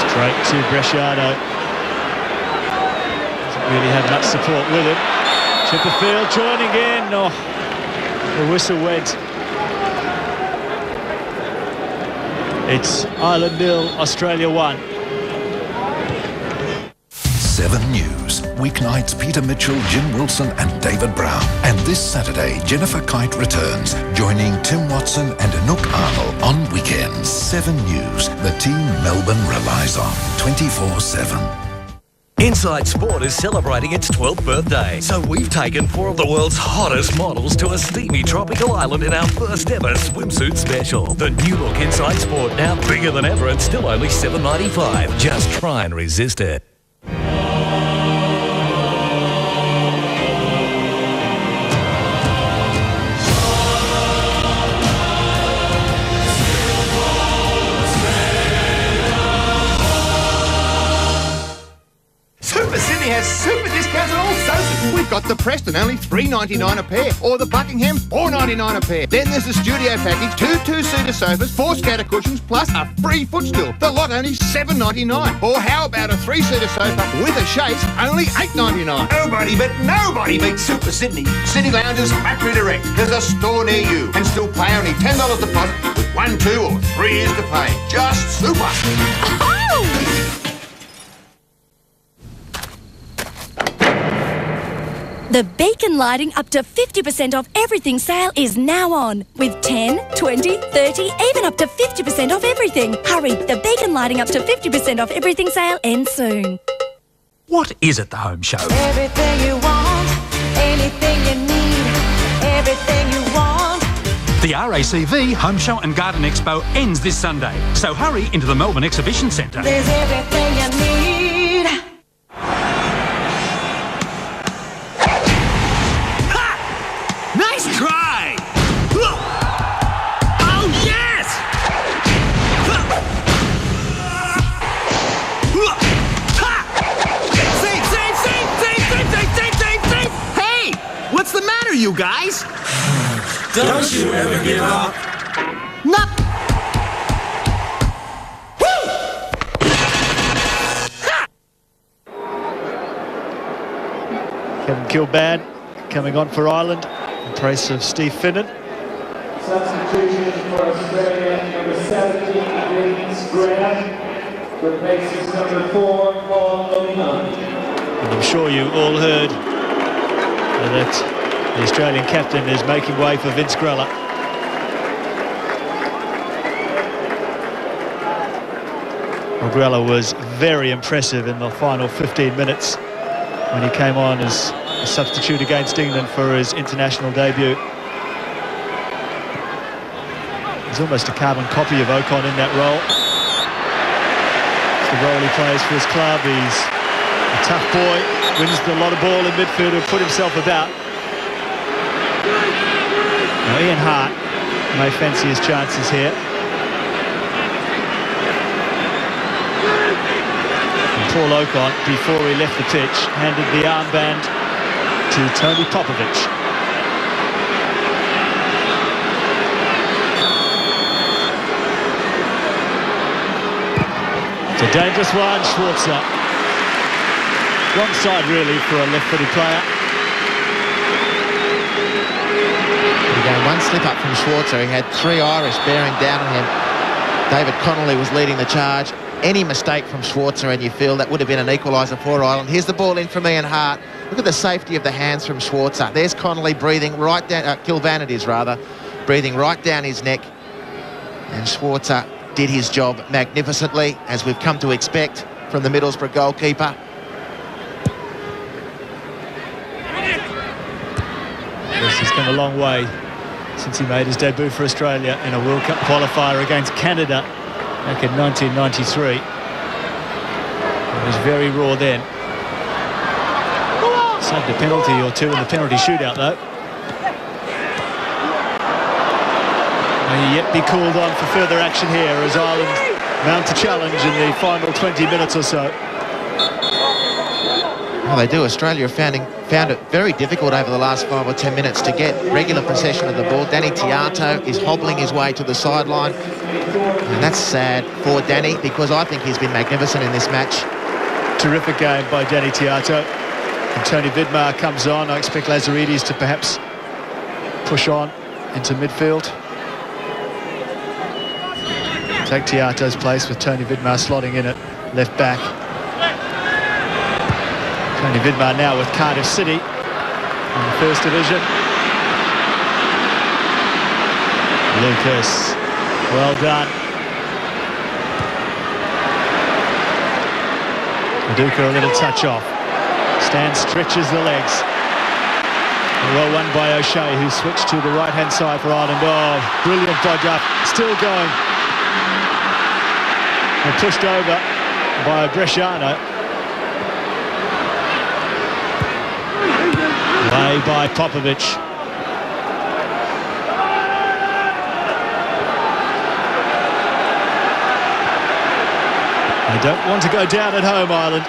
Straight to Bresciano. Doesn't really have much support with him. Chipperfield joining in. Oh, the whistle went. It's Ireland 0, Australia 1. 7 News. Weeknights Peter Mitchell, Jim Wilson and David Brown. And this Saturday, Jennifer Kite returns, joining Tim Watson and Anouk Arnold on weekends. 7 News, the team Melbourne relies on 24/7. Inside Sport is celebrating its 12th birthday, so we've taken 4 of the world's hottest models to a steamy tropical island in our first ever swimsuit special. The new look Inside Sport, now bigger than ever and still only $7.95. Just try and resist it. Super City has super discounts on all sofas. We've got Plus the Preston, only $3.99 a pair. Or the Buckingham, $4.99 a pair. Then there's the studio package, 2 two-seater sofas, 4 scatter cushions, plus a free footstool. The lot only $7.99. Or how about a 3-seater sofa with a chaise, only $8.99. Nobody beats Super Sydney. Sydney Loungers Factory Direct. There's a store near you. And still pay only $10 deposit with 1, 2 or 3 years to pay. Just super. The beacon lighting up to 50% off everything sale is now on. With 10, 20, 30, even up to 50% off everything. Hurry, the beacon lighting up to 50% off everything sale ends soon. What is it, the Home Show? Everything you want, anything you need, everything you want. The RACV Home Show and Garden Expo ends this Sunday, so hurry into the Melbourne Exhibition Centre. There's everything you need. Nice try! Oh, yes! Save! Hey! What's the matter, you guys? Don't you ever give up. No! Kevin Kilbane coming on for Ireland in place of Steve Finnan. Substitution for Australia, number 17, Vince Graham, replaces number 4, Paul O'Neill. And I'm sure you all heard that the Australian captain is making way for Vince Grella. Grella was very impressive in the final 15 minutes when he came on as a substitute against England for his international debut. He's almost a carbon copy of Ocon in that role. It's the role he plays for his club. He's a tough boy, wins a lot of ball in midfield and put himself about. Now Ian Hart may fancy his chances here. And Paul Ocon, before he left the pitch, handed the armband to Tony Popovich. It's a dangerous one, Schwarzer. Wrong side really for a left-footed player. Again, one slip up from Schwarzer. He had 3 Irish bearing down on him. David Connolly was leading the charge. Any mistake from Schwarzer and you feel that would have been an equaliser for Ireland. Here's the ball in from Ian Hart. Look at the safety of the hands from Schwarzer. There's Connolly breathing right down, Kilbane it is rather, breathing right down his neck. And Schwarzer did his job magnificently, as we've come to expect from the Middlesbrough goalkeeper. Yes, he's come a long way since he made his debut for Australia in a World Cup qualifier against Canada back in 1993. It was very raw then. Saved a penalty or two in the penalty shootout though. May yet be called on for further action here as Ireland mount a challenge in the final 20 minutes or so. Well, they do. Australia found it very difficult over the last 5 or 10 minutes to get regular possession of the ball. Danny Tiato is hobbling his way to the sideline. And that's sad for Danny, because I think he's been magnificent in this match. Terrific game by Danny Tiato. And Tony Vidmar comes on. I expect Lazaridis to perhaps push on into midfield. Take Tiato's place with Tony Vidmar slotting in at left back. Tony Vidmar now with Cardiff City in the First Division. Lucas, well done. Maduka a little touch off. Stan stretches the legs. Well won by O'Shea, who switched to the right-hand side for Ireland. Oh, brilliant by Duff. Still going. And pushed over by Bresciano. Play by Popovich. They don't want to go down at home, Ireland.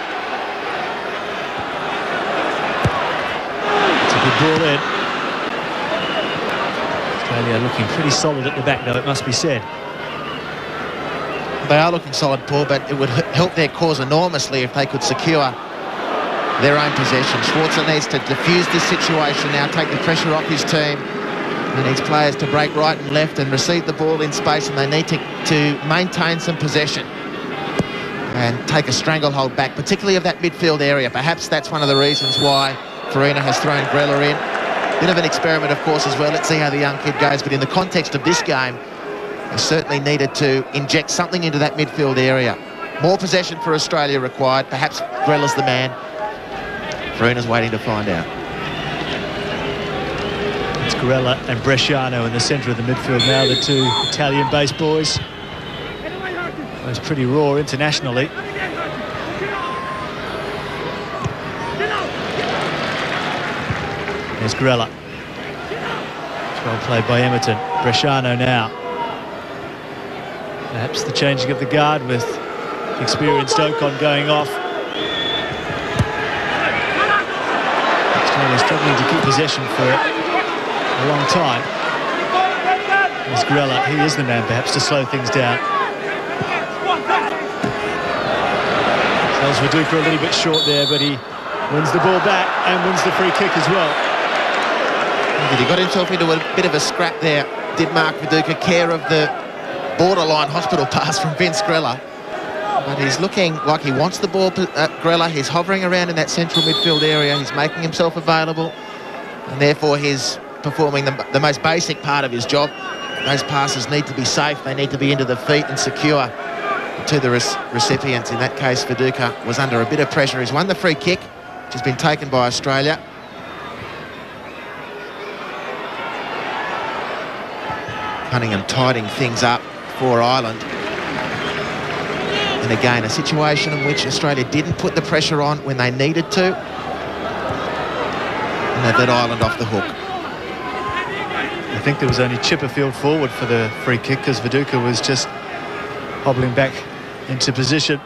Good ball in. Australia looking pretty solid at the back, though, it must be said. They are looking solid, Paul, but it would help their cause enormously if they could secure their own possession. Schwarzer needs to diffuse this situation now, take the pressure off his team. He needs players to break right and left and receive the ball in space, and they need to maintain some possession and take a stranglehold back, particularly of that midfield area. Perhaps that's one of the reasons why Farina has thrown Grella in. Bit of an experiment, of course, as well. Let's see how the young kid goes. But in the context of this game, they certainly needed to inject something into that midfield area. More possession for Australia required. Perhaps Grella's the man. Farina's waiting to find out. It's Grella and Bresciano in the centre of the midfield now, the two Italian-based boys. Both pretty raw internationally. There's Grella. It's well played by Emerton. Bresciano now. Perhaps the changing of the guard with experienced Ocon going off. Australia struggling to keep possession for a long time. There's Grella. He is the man perhaps to slow things down. Tells Viduka a little bit short there, but he wins the ball back and wins the free kick as well. He got himself into a bit of a scrap there, did Mark Viduka, care of the borderline hospital pass from Vince Grella. But he's looking like he wants the ball, Grella. He's hovering around in that central midfield area. He's making himself available, and therefore he's performing the most basic part of his job. Those passes need to be safe. They need to be into the feet and secure to the recipients. In that case, Viduka was under a bit of pressure. He's won the free kick, which has been taken by Australia. Cunningham tidying things up for Ireland. And again, a situation in which Australia didn't put the pressure on when they needed to. And they've let Ireland off the hook. I think there was only Chipperfield forward for the free kick because Viduka was just hobbling back into position.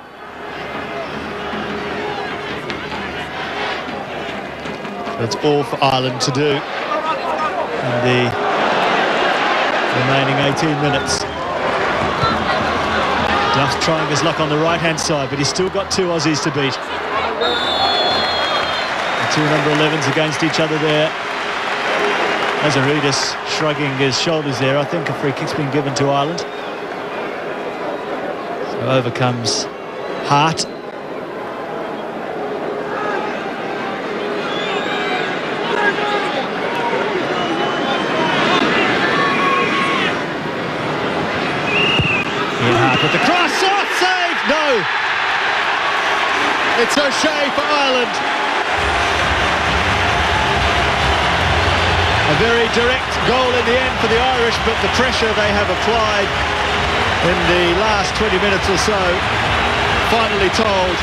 So it's all for Ireland to do in the remaining 18 minutes. Duff's trying his luck on the right-hand side, but he's still got two Aussies to beat. The two number 11s against each other there. Lazaridis shrugging his shoulders there. I think a free kick's been given to Ireland. So over comes Hart. With the cross, save! No! It's O'Shea for Ireland. A very direct goal in the end for the Irish, but the pressure they have applied in the last 20 minutes or so finally told.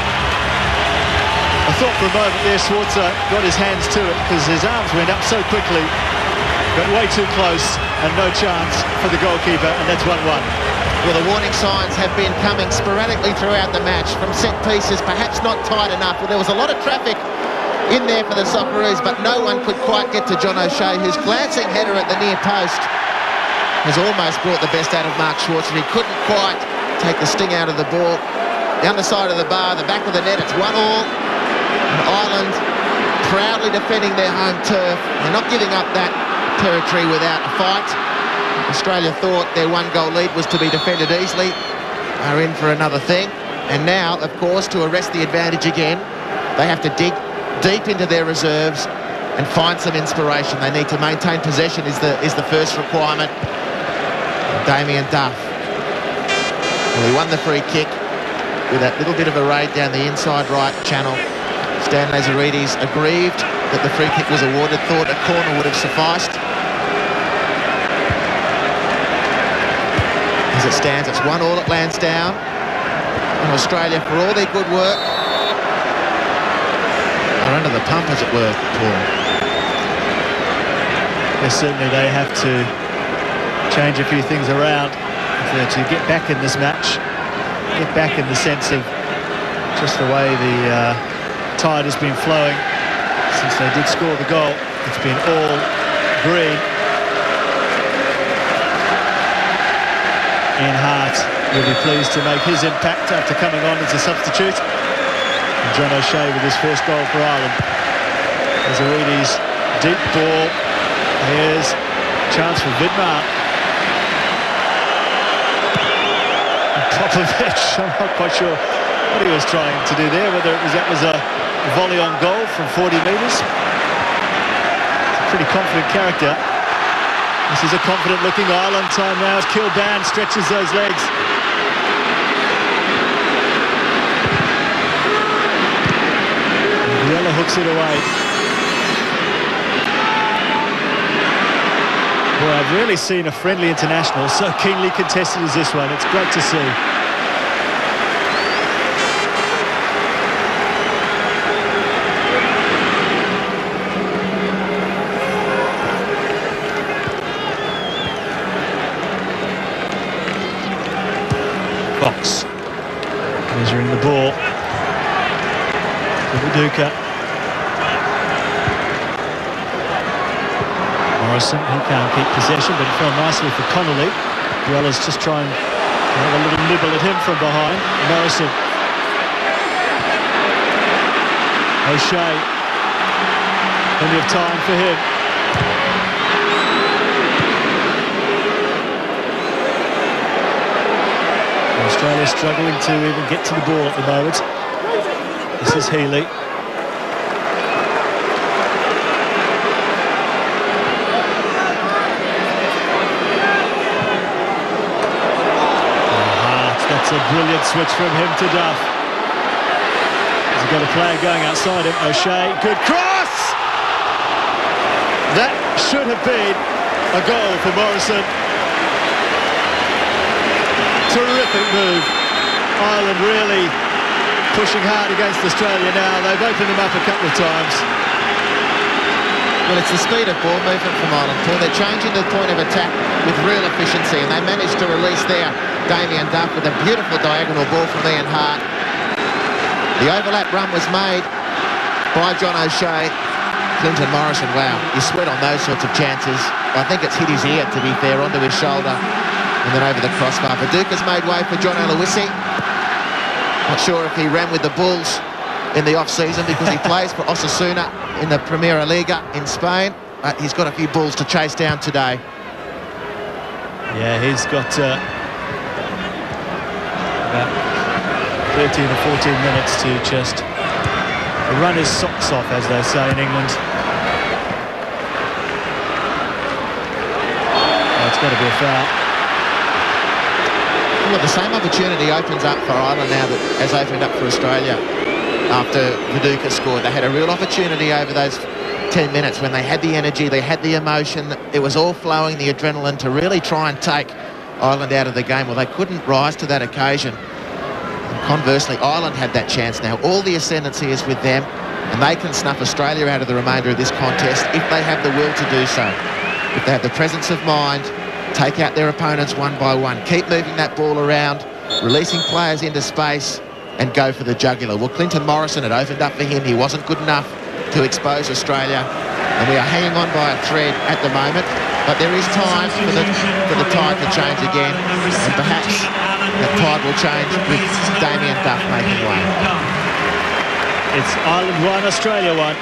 I thought for a moment there Schwarzer got his hands to it because his arms went up so quickly, but way too close and no chance for the goalkeeper, and that's 1-1. Well, the warning signs have been coming sporadically throughout the match from set pieces, perhaps not tight enough. Well, there was a lot of traffic in there for the Socceroos, but no one could quite get to John O'Shea, whose glancing header at the near post has almost brought the best out of Mark Schwarzer. He couldn't quite take the sting out of the ball. The underside of the bar, the back of the net, it's 1-1. And Ireland proudly defending their home turf. They're not giving up that territory without a fight. Australia thought their one-goal lead was to be defended easily. Are in for another thing. And now, of course, to arrest the advantage again, they have to dig deep into their reserves and find some inspiration. They need to maintain possession is the first requirement. Damien Duff. Well, he won the free kick with that little bit of a raid down the inside right channel. Stan Lazaridis aggrieved that the free kick was awarded, thought a corner would have sufficed. As it stands, it's 1-1 at Lansdowne. And Australia, for all their good work, are under the pump, as it were, Paul. Yes, certainly they have to change a few things around if they're to get back in this match. Get back in the sense of just the way the tide has been flowing since they did score the goal. It's been all green. Ian Hart will be pleased to make his impact after coming on as a substitute. And John O'Shea with his first goal for Ireland. There's Aridi's deep ball. Here's a chance for Vidmar. And Popovic, I'm not quite sure what he was trying to do there, whether that was a volley on goal from 40 metres. It's a pretty confident character. This is a confident-looking Ireland time now as Kilban stretches those legs. Riella hooks it away. Boy, I've really seen a friendly international so keenly contested as this one. It's great to see. Fox measuring the ball. Viduka. Morrison, he can't keep possession, but it fell nicely for Connolly. Buella's just trying to have a little nibble at him from behind. Morrison. O'Shea. Plenty of time for him. Australia struggling to even get to the ball at the moment. This is Healy. That's a brilliant switch from him to Duff. He's got a player going outside him. O'Shea, good cross! That should have been a goal for Morrison. Terrific move. Ireland really pushing hard against Australia now. They've opened them up a couple of times. Well, it's the speed of ball movement from Ireland, Paul. They're changing the point of attack with real efficiency, and they managed to release there Damien Duff with a beautiful diagonal ball from Ian Hart. The overlap run was made by John O'Shea. Clinton Morrison, wow, you sweat on those sorts of chances. I think it's hit his ear, to be fair, onto his shoulder, and then over the crossbar. Viduka's made way for John Aloisi. Not sure if he ran with the Bulls in the off-season because he plays for Osasuna in the Primera Liga in Spain, but he's got a few balls to chase down today. Yeah, he's got about 13 or 14 minutes to just run his socks off, as they say in England. Oh, it's got to be a foul. Well, the same opportunity opens up for Ireland now that has opened up for Australia after Viduka scored. They had a real opportunity over those 10 minutes when they had the energy, they had the emotion, it was all flowing, the adrenaline, to really try and take Ireland out of the game. Well, they couldn't rise to that occasion. And conversely, Ireland had that chance now. All the ascendancy is with them, and they can snuff Australia out of the remainder of this contest if they have the will to do so. If they have the presence of mind, take out their opponents one by one, keep moving that ball around, releasing players into space, and go for the jugular. Well, Clinton Morrison had opened up for him. He wasn't good enough to expose Australia, and we are hanging on by a thread at the moment, but there is time for the tide to change again, and perhaps that tide will change with Damien Duff making way. It's Ireland 1, Australia 1.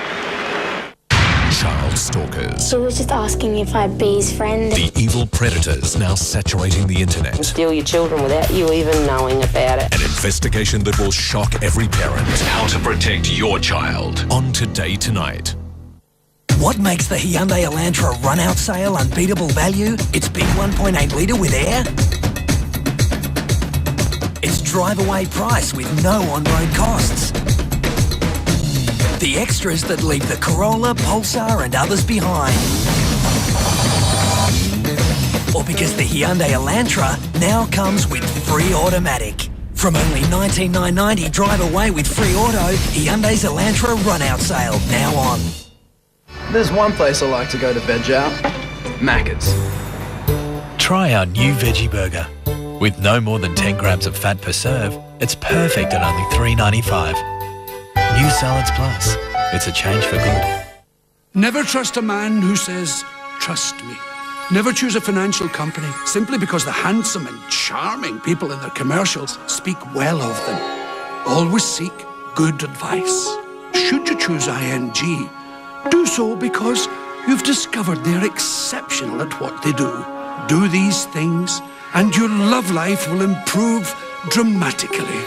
Child stalkers. He was just asking if I'd be his friend. The evil predators now saturating the internet. Steal your children without you even knowing about it. An investigation that will shock every parent. How to protect your child. On Today Tonight. What makes the Hyundai Elantra run-out sale unbeatable value? Its big 1.8 litre with air? Its drive-away price with no on-road costs? The extras that leave the Corolla, Pulsar and others behind? Or because the Hyundai Elantra now comes with free automatic? From only $19,990 drive away with free auto, Hyundai's Elantra run-out sale now on. There's one place I like to go to veg out. Macca's. Try our new veggie burger. With no more than 10 grams of fat per serve, it's perfect at only $3.95. New Salads Plus. It's a change for good. Never trust a man who says, trust me. Never choose a financial company simply because the handsome and charming people in their commercials speak well of them. Always seek good advice. Should you choose ING, do so because you've discovered they're exceptional at what they do. Do these things and your love life will improve dramatically.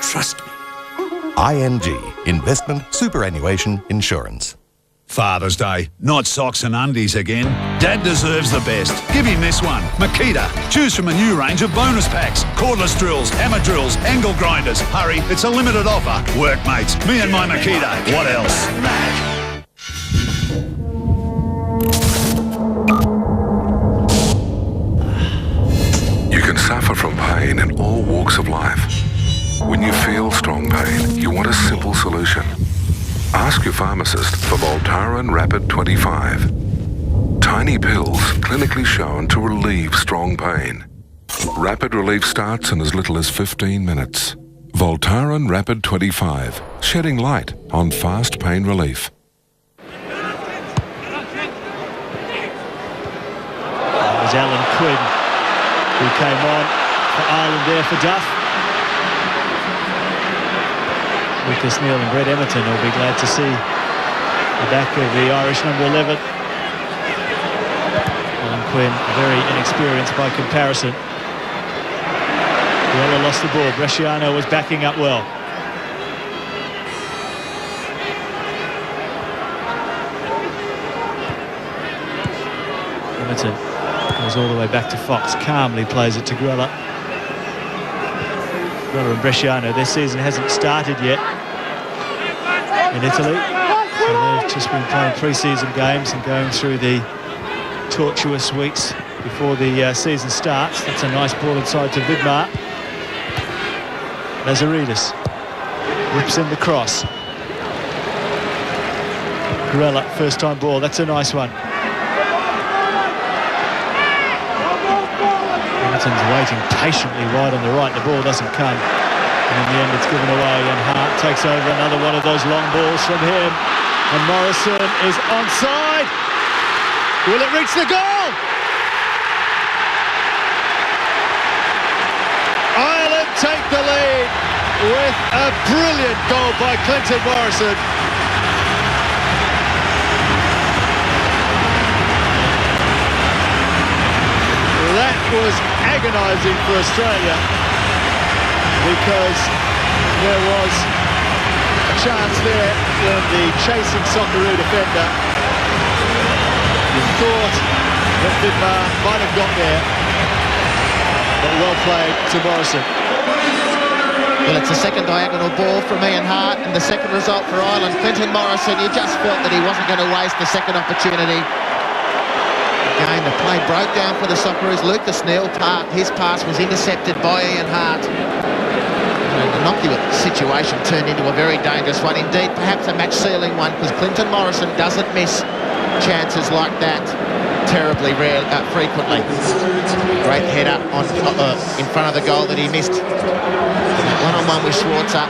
Trust me. ING. Investment Superannuation Insurance. Father's Day, not socks and undies again. Dad deserves the best. Give him this one, Makita. Choose from a new range of bonus packs. Cordless drills, hammer drills, angle grinders. Hurry, it's a limited offer. Workmates, me and my Makita. What else? You can suffer from pain in all walks of life. When you feel strong pain, you want a simple solution. Ask your pharmacist for Voltaren Rapid 25. Tiny pills clinically shown to relieve strong pain. Rapid relief starts in as little as 15 minutes. Voltaren Rapid 25, shedding light on fast pain relief. That was Alan Quinn who came on for Ireland there for Duff. Lucas Neal and Brett Emerton will be glad to see the back of the Irish number 11. Alan Quinn, very inexperienced by comparison. Guerrilla lost the ball. Bresciano was backing up well. Emerton goes all the way back to Fox. Calmly plays it to Guerrilla. Guerrilla and Bresciano, their season hasn't started yet in Italy. So they've just been playing pre-season games and going through the tortuous weeks before the season starts. That's a nice ball inside to Vidmar. Lazaridis whips in the cross. Guerrilla, first time ball, that's a nice one. Emerton's waiting patiently wide on the right, the ball doesn't come. And in the end it's given away and Hart takes over another one of those long balls from him. And Morrison is onside. Will it reach the goal? Ireland take the lead with a brilliant goal by Clinton Morrison. That was agonising for Australia because there was a chance there when the chasing Socceroo defender thought that Vidmar might have got there, but well played to Morrison. Well, it's a second diagonal ball from Ian Hart and the second result for Ireland. Clinton Morrison, you just felt that he wasn't going to waste the second opportunity. Again, the play broke down for the Socceroos. Lucas Neal, his pass was intercepted by Ian Hart. The innocuous situation turned into a very dangerous one. Indeed, perhaps a match-sealing one, because Clinton Morrison doesn't miss chances like that terribly frequently. Great header on in front of the goal that he missed. One-on-one with Schwarzer.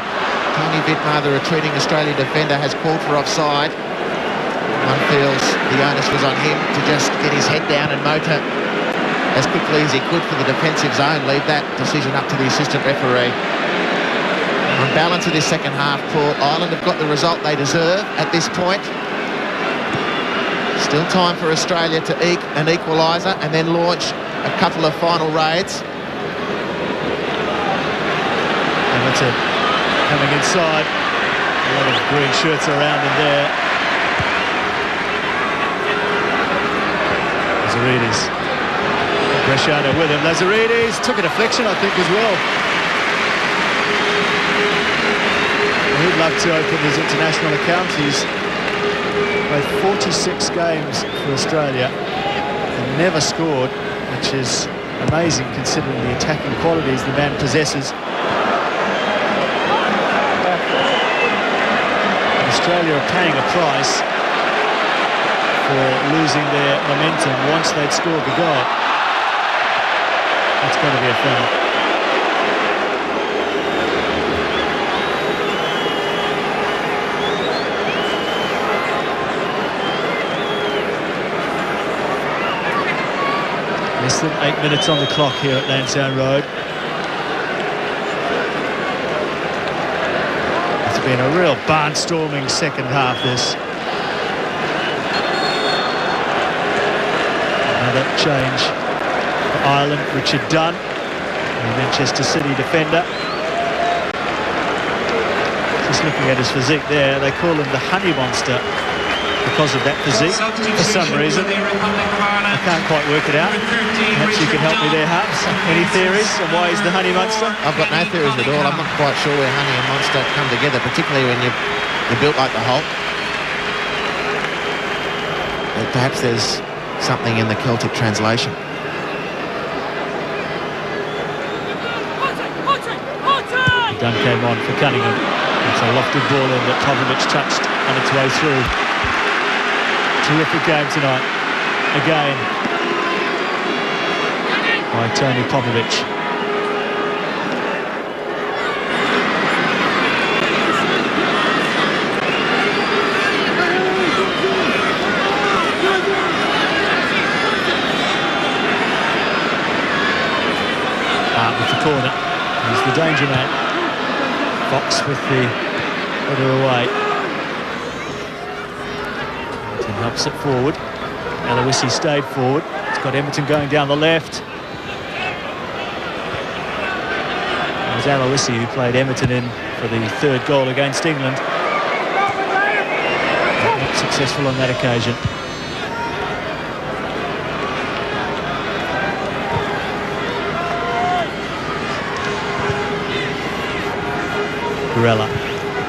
Tony Vidmar, the retreating Australian defender, has called for offside. One feels the onus was on him to just get his head down and motor as quickly as he could for the defensive zone. Leave that decision up to the assistant referee. On balance of this second half, Paul, Ireland have got the result they deserve at this point. Still time for Australia to eke an equaliser and then launch a couple of final raids. Emerton coming inside. A lot of green shirts around him there. Lazaridis. Bresciano with him. Lazaridis took a deflection, I think, as well. He'd love to open his international account. He's played 46 games for Australia and never scored, which is amazing considering the attacking qualities the man possesses. Australia are paying a price for losing their momentum once they'd scored the goal. That's got to be a foul. Less than 8 minutes on the clock here at Lansdowne Road. It's been a real barnstorming second half, this. Another change for Ireland, Richard Dunn, the Manchester City defender. Just looking at his physique there, they call him the honey monster because of that physique for some reason. I can't quite work it out. Perhaps you can help me there, Harps. Any theories on why he's the honey monster? I've got no theories at all. I'm not quite sure where honey and monster come together, particularly when you're built like the Hulk. But perhaps there's something in the Celtic translation. Dunn came on for Cunningham. It's a lofted ball in that Popovic touched on its way through. Terrific game tonight. Again by Tony Popovic. Out with the corner. He's the danger man. Fox with the header away. Edmonton helps it forward. Aloisi stayed forward. It's got Edmonton going down the left. It was Aloisi who played Edmonton in for the third goal against England. Not successful on that occasion. Barella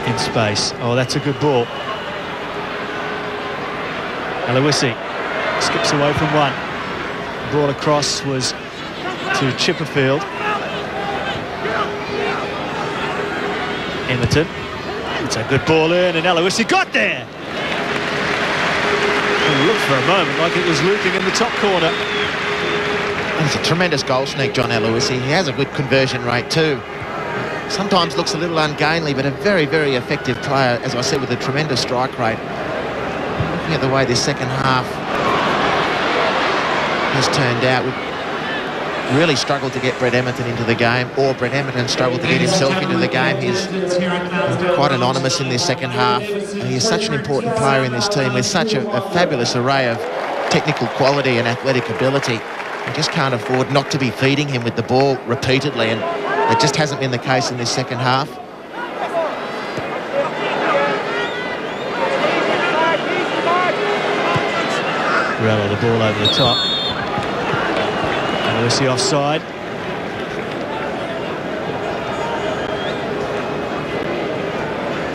in space. Oh, that's a good ball. Aloisi skips away from one. Ball across was to Chipperfield. Edmonton. It's a good ball in, and Aloisi got there. It looked for a moment like it was looping in the top corner. He's a tremendous goal sneak, John Aloisi. He has a good conversion rate too. Sometimes looks a little ungainly, but a very, very effective player, as I said, with a tremendous strike rate. Looking at the way this second half has turned out, we've really struggled to get Brett Edmonton into the game, or Brett Edmonton struggled to get himself into the game. He's quite anonymous in this second half. He's such an important player in this team with such a fabulous array of technical quality and athletic ability. We just can't afford not to be feeding him with the ball repeatedly, and it just hasn't been the case in this second half. Barella, the ball over the top. Aloisi offside.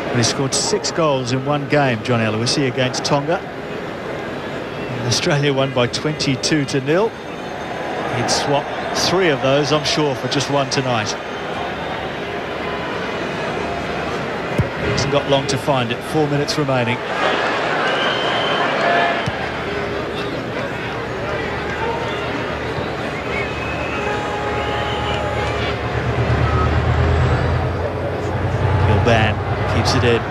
But he scored 6 goals in one game, John Aloisi, against Tonga. And Australia won by 22-0. He'd swap 3 of those, I'm sure, for just one tonight. Hasn't got long to find it. 4 minutes remaining. Gilban keeps it in.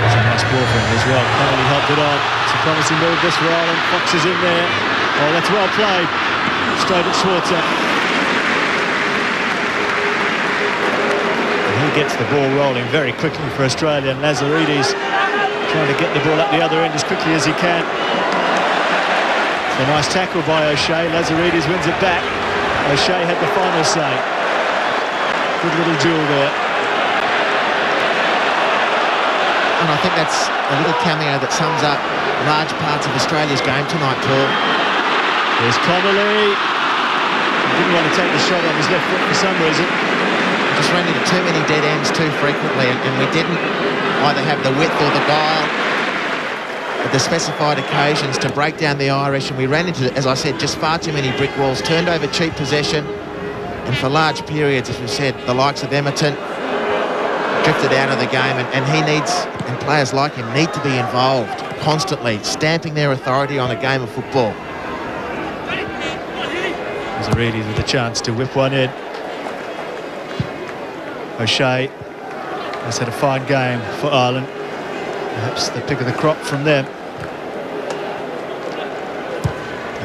It's a nice ball for him as well. Connolly helped it on. It's a promising move this for Ireland. Fox is in there. Oh, that's well played. Straight at Schwarzer. And he gets the ball rolling very quickly for Australia, and Lazaridis trying to get the ball up the other end as quickly as he can. It's a nice tackle by O'Shea. Lazaridis wins it back. O'Shea had the final say. Good little duel there. And I think that's a little cameo that sums up large parts of Australia's game tonight, Paul. There's Connolly. He didn't want to take the shot on his left foot for some reason. Just ran into too many dead ends too frequently, and we didn't either have the width or the guile at the specified occasions to break down the Irish, and we ran into, as I said, just far too many brick walls, turned over cheap possession, and for large periods, as we said, the likes of Edmonton drifted out of the game, and he needs, and players like him need to be involved constantly, stamping their authority on a game of football. Lazaridis with a chance to whip one in. O'Shea has had a fine game for Ireland. Perhaps the pick of the crop from them.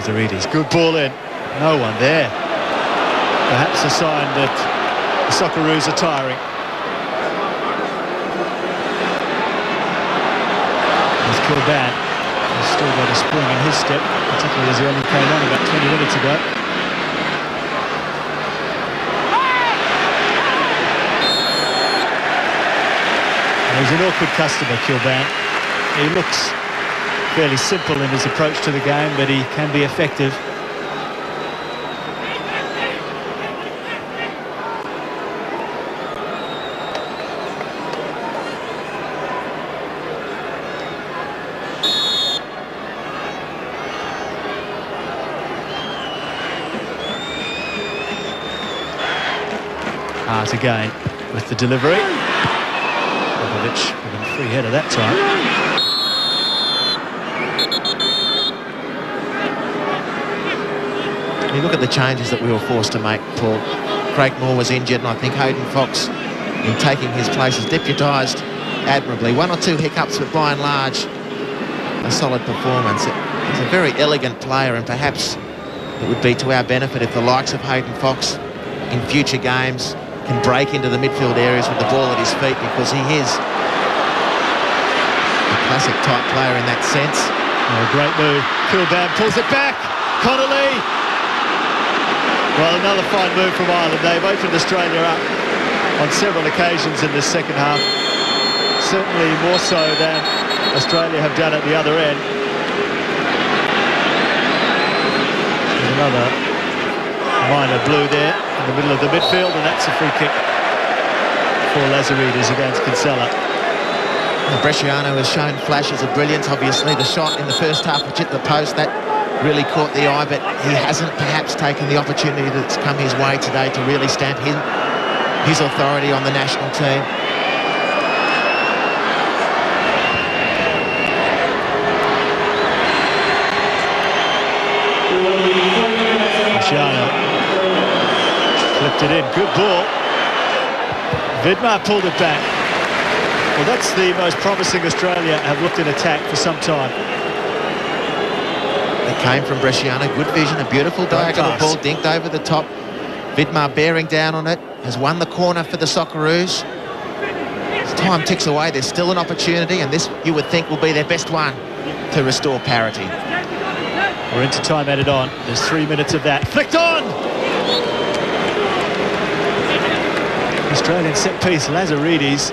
Lazaridis, good ball in. No one there. Perhaps a sign that the Socceroos are tiring. There's Kilban. He's still got a spring in his step, particularly as he only came on about 20 minutes ago. And he's an awkward customer, Kilban. He looks fairly simple in his approach to the game, but he can be effective. Hart again with the delivery. Popovic with a free header that time. You look at the changes that we were forced to make, Paul. Craig Moore was injured, and I think Hayden Fox, in taking his place, has deputised admirably. One or two hiccups, but by and large, a solid performance. He's a very elegant player, and perhaps it would be to our benefit if the likes of Hayden Fox in future games can break into the midfield areas with the ball at his feet, because he is a classic type player in that sense. Oh, great move. Kilban pulls it back. Connolly. Well, another fine move from Ireland. They've opened Australia up on several occasions in this second half. Certainly more so than Australia have done at the other end. There's another minor blue there in the middle of the midfield, and that's a free kick for Lazaridis against Kinsella. Bresciano has shown flashes of brilliance. Obviously, the shot in the first half which hit the post, that really caught the eye, but he hasn't perhaps taken the opportunity that's come his way today to really stamp his authority on the national team. Bresciano flipped it in. Good ball. Vidmar pulled it back. Well, that's the most promising Australia have looked in attack for some time. It came from Bresciano. Good vision, a beautiful diagonal ball dinked over the top. Vidmar bearing down on it, has won the corner for the Socceroos. As time ticks away, there's still an opportunity, and this, you would think, will be their best one to restore parity. We're into time added on. There's 3 minutes of that. Flicked on! Australian set piece, Lazaridis.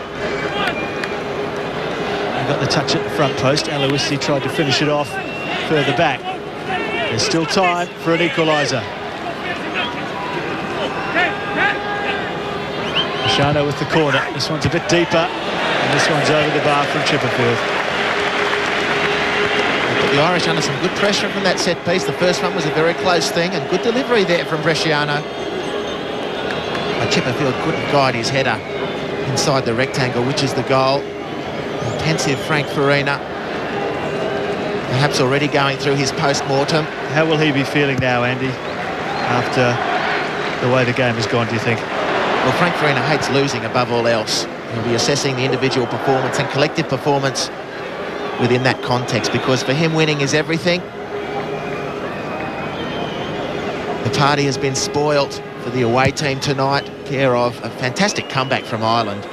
Got the touch at the front post. Aloisi tried to finish it off further back. There's still time for an equaliser. Bresciano with the corner. This one's a bit deeper, and this one's over the bar from Chipperfield. But the Irish under some good pressure from that set piece. The first one was a very close thing, and good delivery there from Bresciano. But Chipperfield couldn't guide his header inside the rectangle, which is the goal. Pensive Frank Farina, perhaps already going through his post-mortem. How will he be feeling now, Andy, after the way the game has gone, do you think? Well, Frank Farina hates losing above all else. He'll be assessing the individual performance and collective performance within that context, because for him winning is everything. The party has been spoilt for the away team tonight, care of a fantastic comeback from Ireland.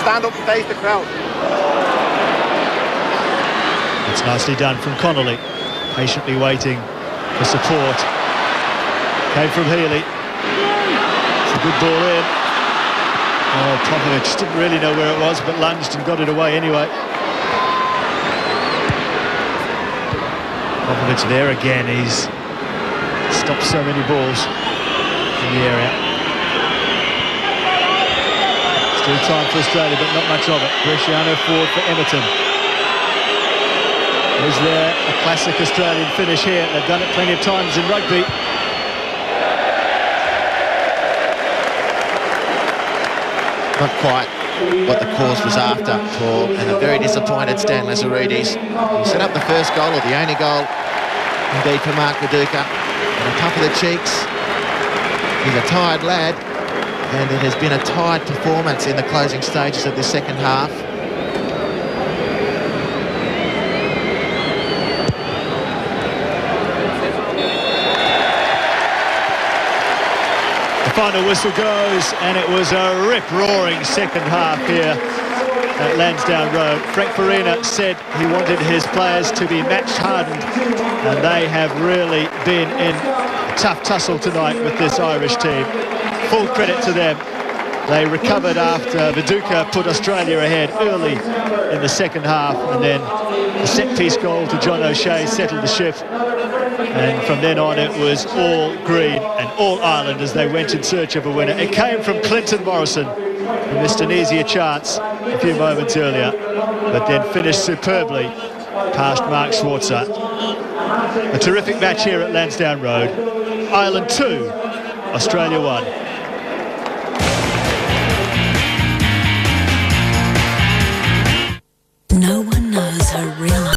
Stand up and face the crowd. It's nicely done from Connolly, patiently waiting for support. Came from Healy. It's a good ball in. Oh, Popovic didn't really know where it was, but lunged and got it away anyway. Popovic there again. He's stopped so many balls in the area. Still time for Australia, but not much of it. Bresciano forward for Emerton. Is there a classic Australian finish here? They've done it plenty of times in rugby. Not quite what the cause was after, Paul, and a very disappointed Stan Lazaridis. He set up the first goal, or the only goal, indeed, for Mark Viduka. And a puff of the cheeks. He's a tired lad, and it has been a tired performance in the closing stages of the second half. final whistle goes, and it was a rip-roaring second half here at Lansdowne Road. Frank Farina said he wanted his players to be match-hardened, and they have really been in a tough tussle tonight with this Irish team. Full credit to them. They recovered after Viduka put Australia ahead early in the second half, and then the set-piece goal to John O'Shea settled the ship. And from then on, it was all green and all Ireland as they went in search of a winner. It came from Clinton Morrison, who missed an easier chance a few moments earlier, but then finished superbly past Mark Schwarzer. A terrific match here at Lansdowne Road. Ireland 2, Australia 1. No one knows her real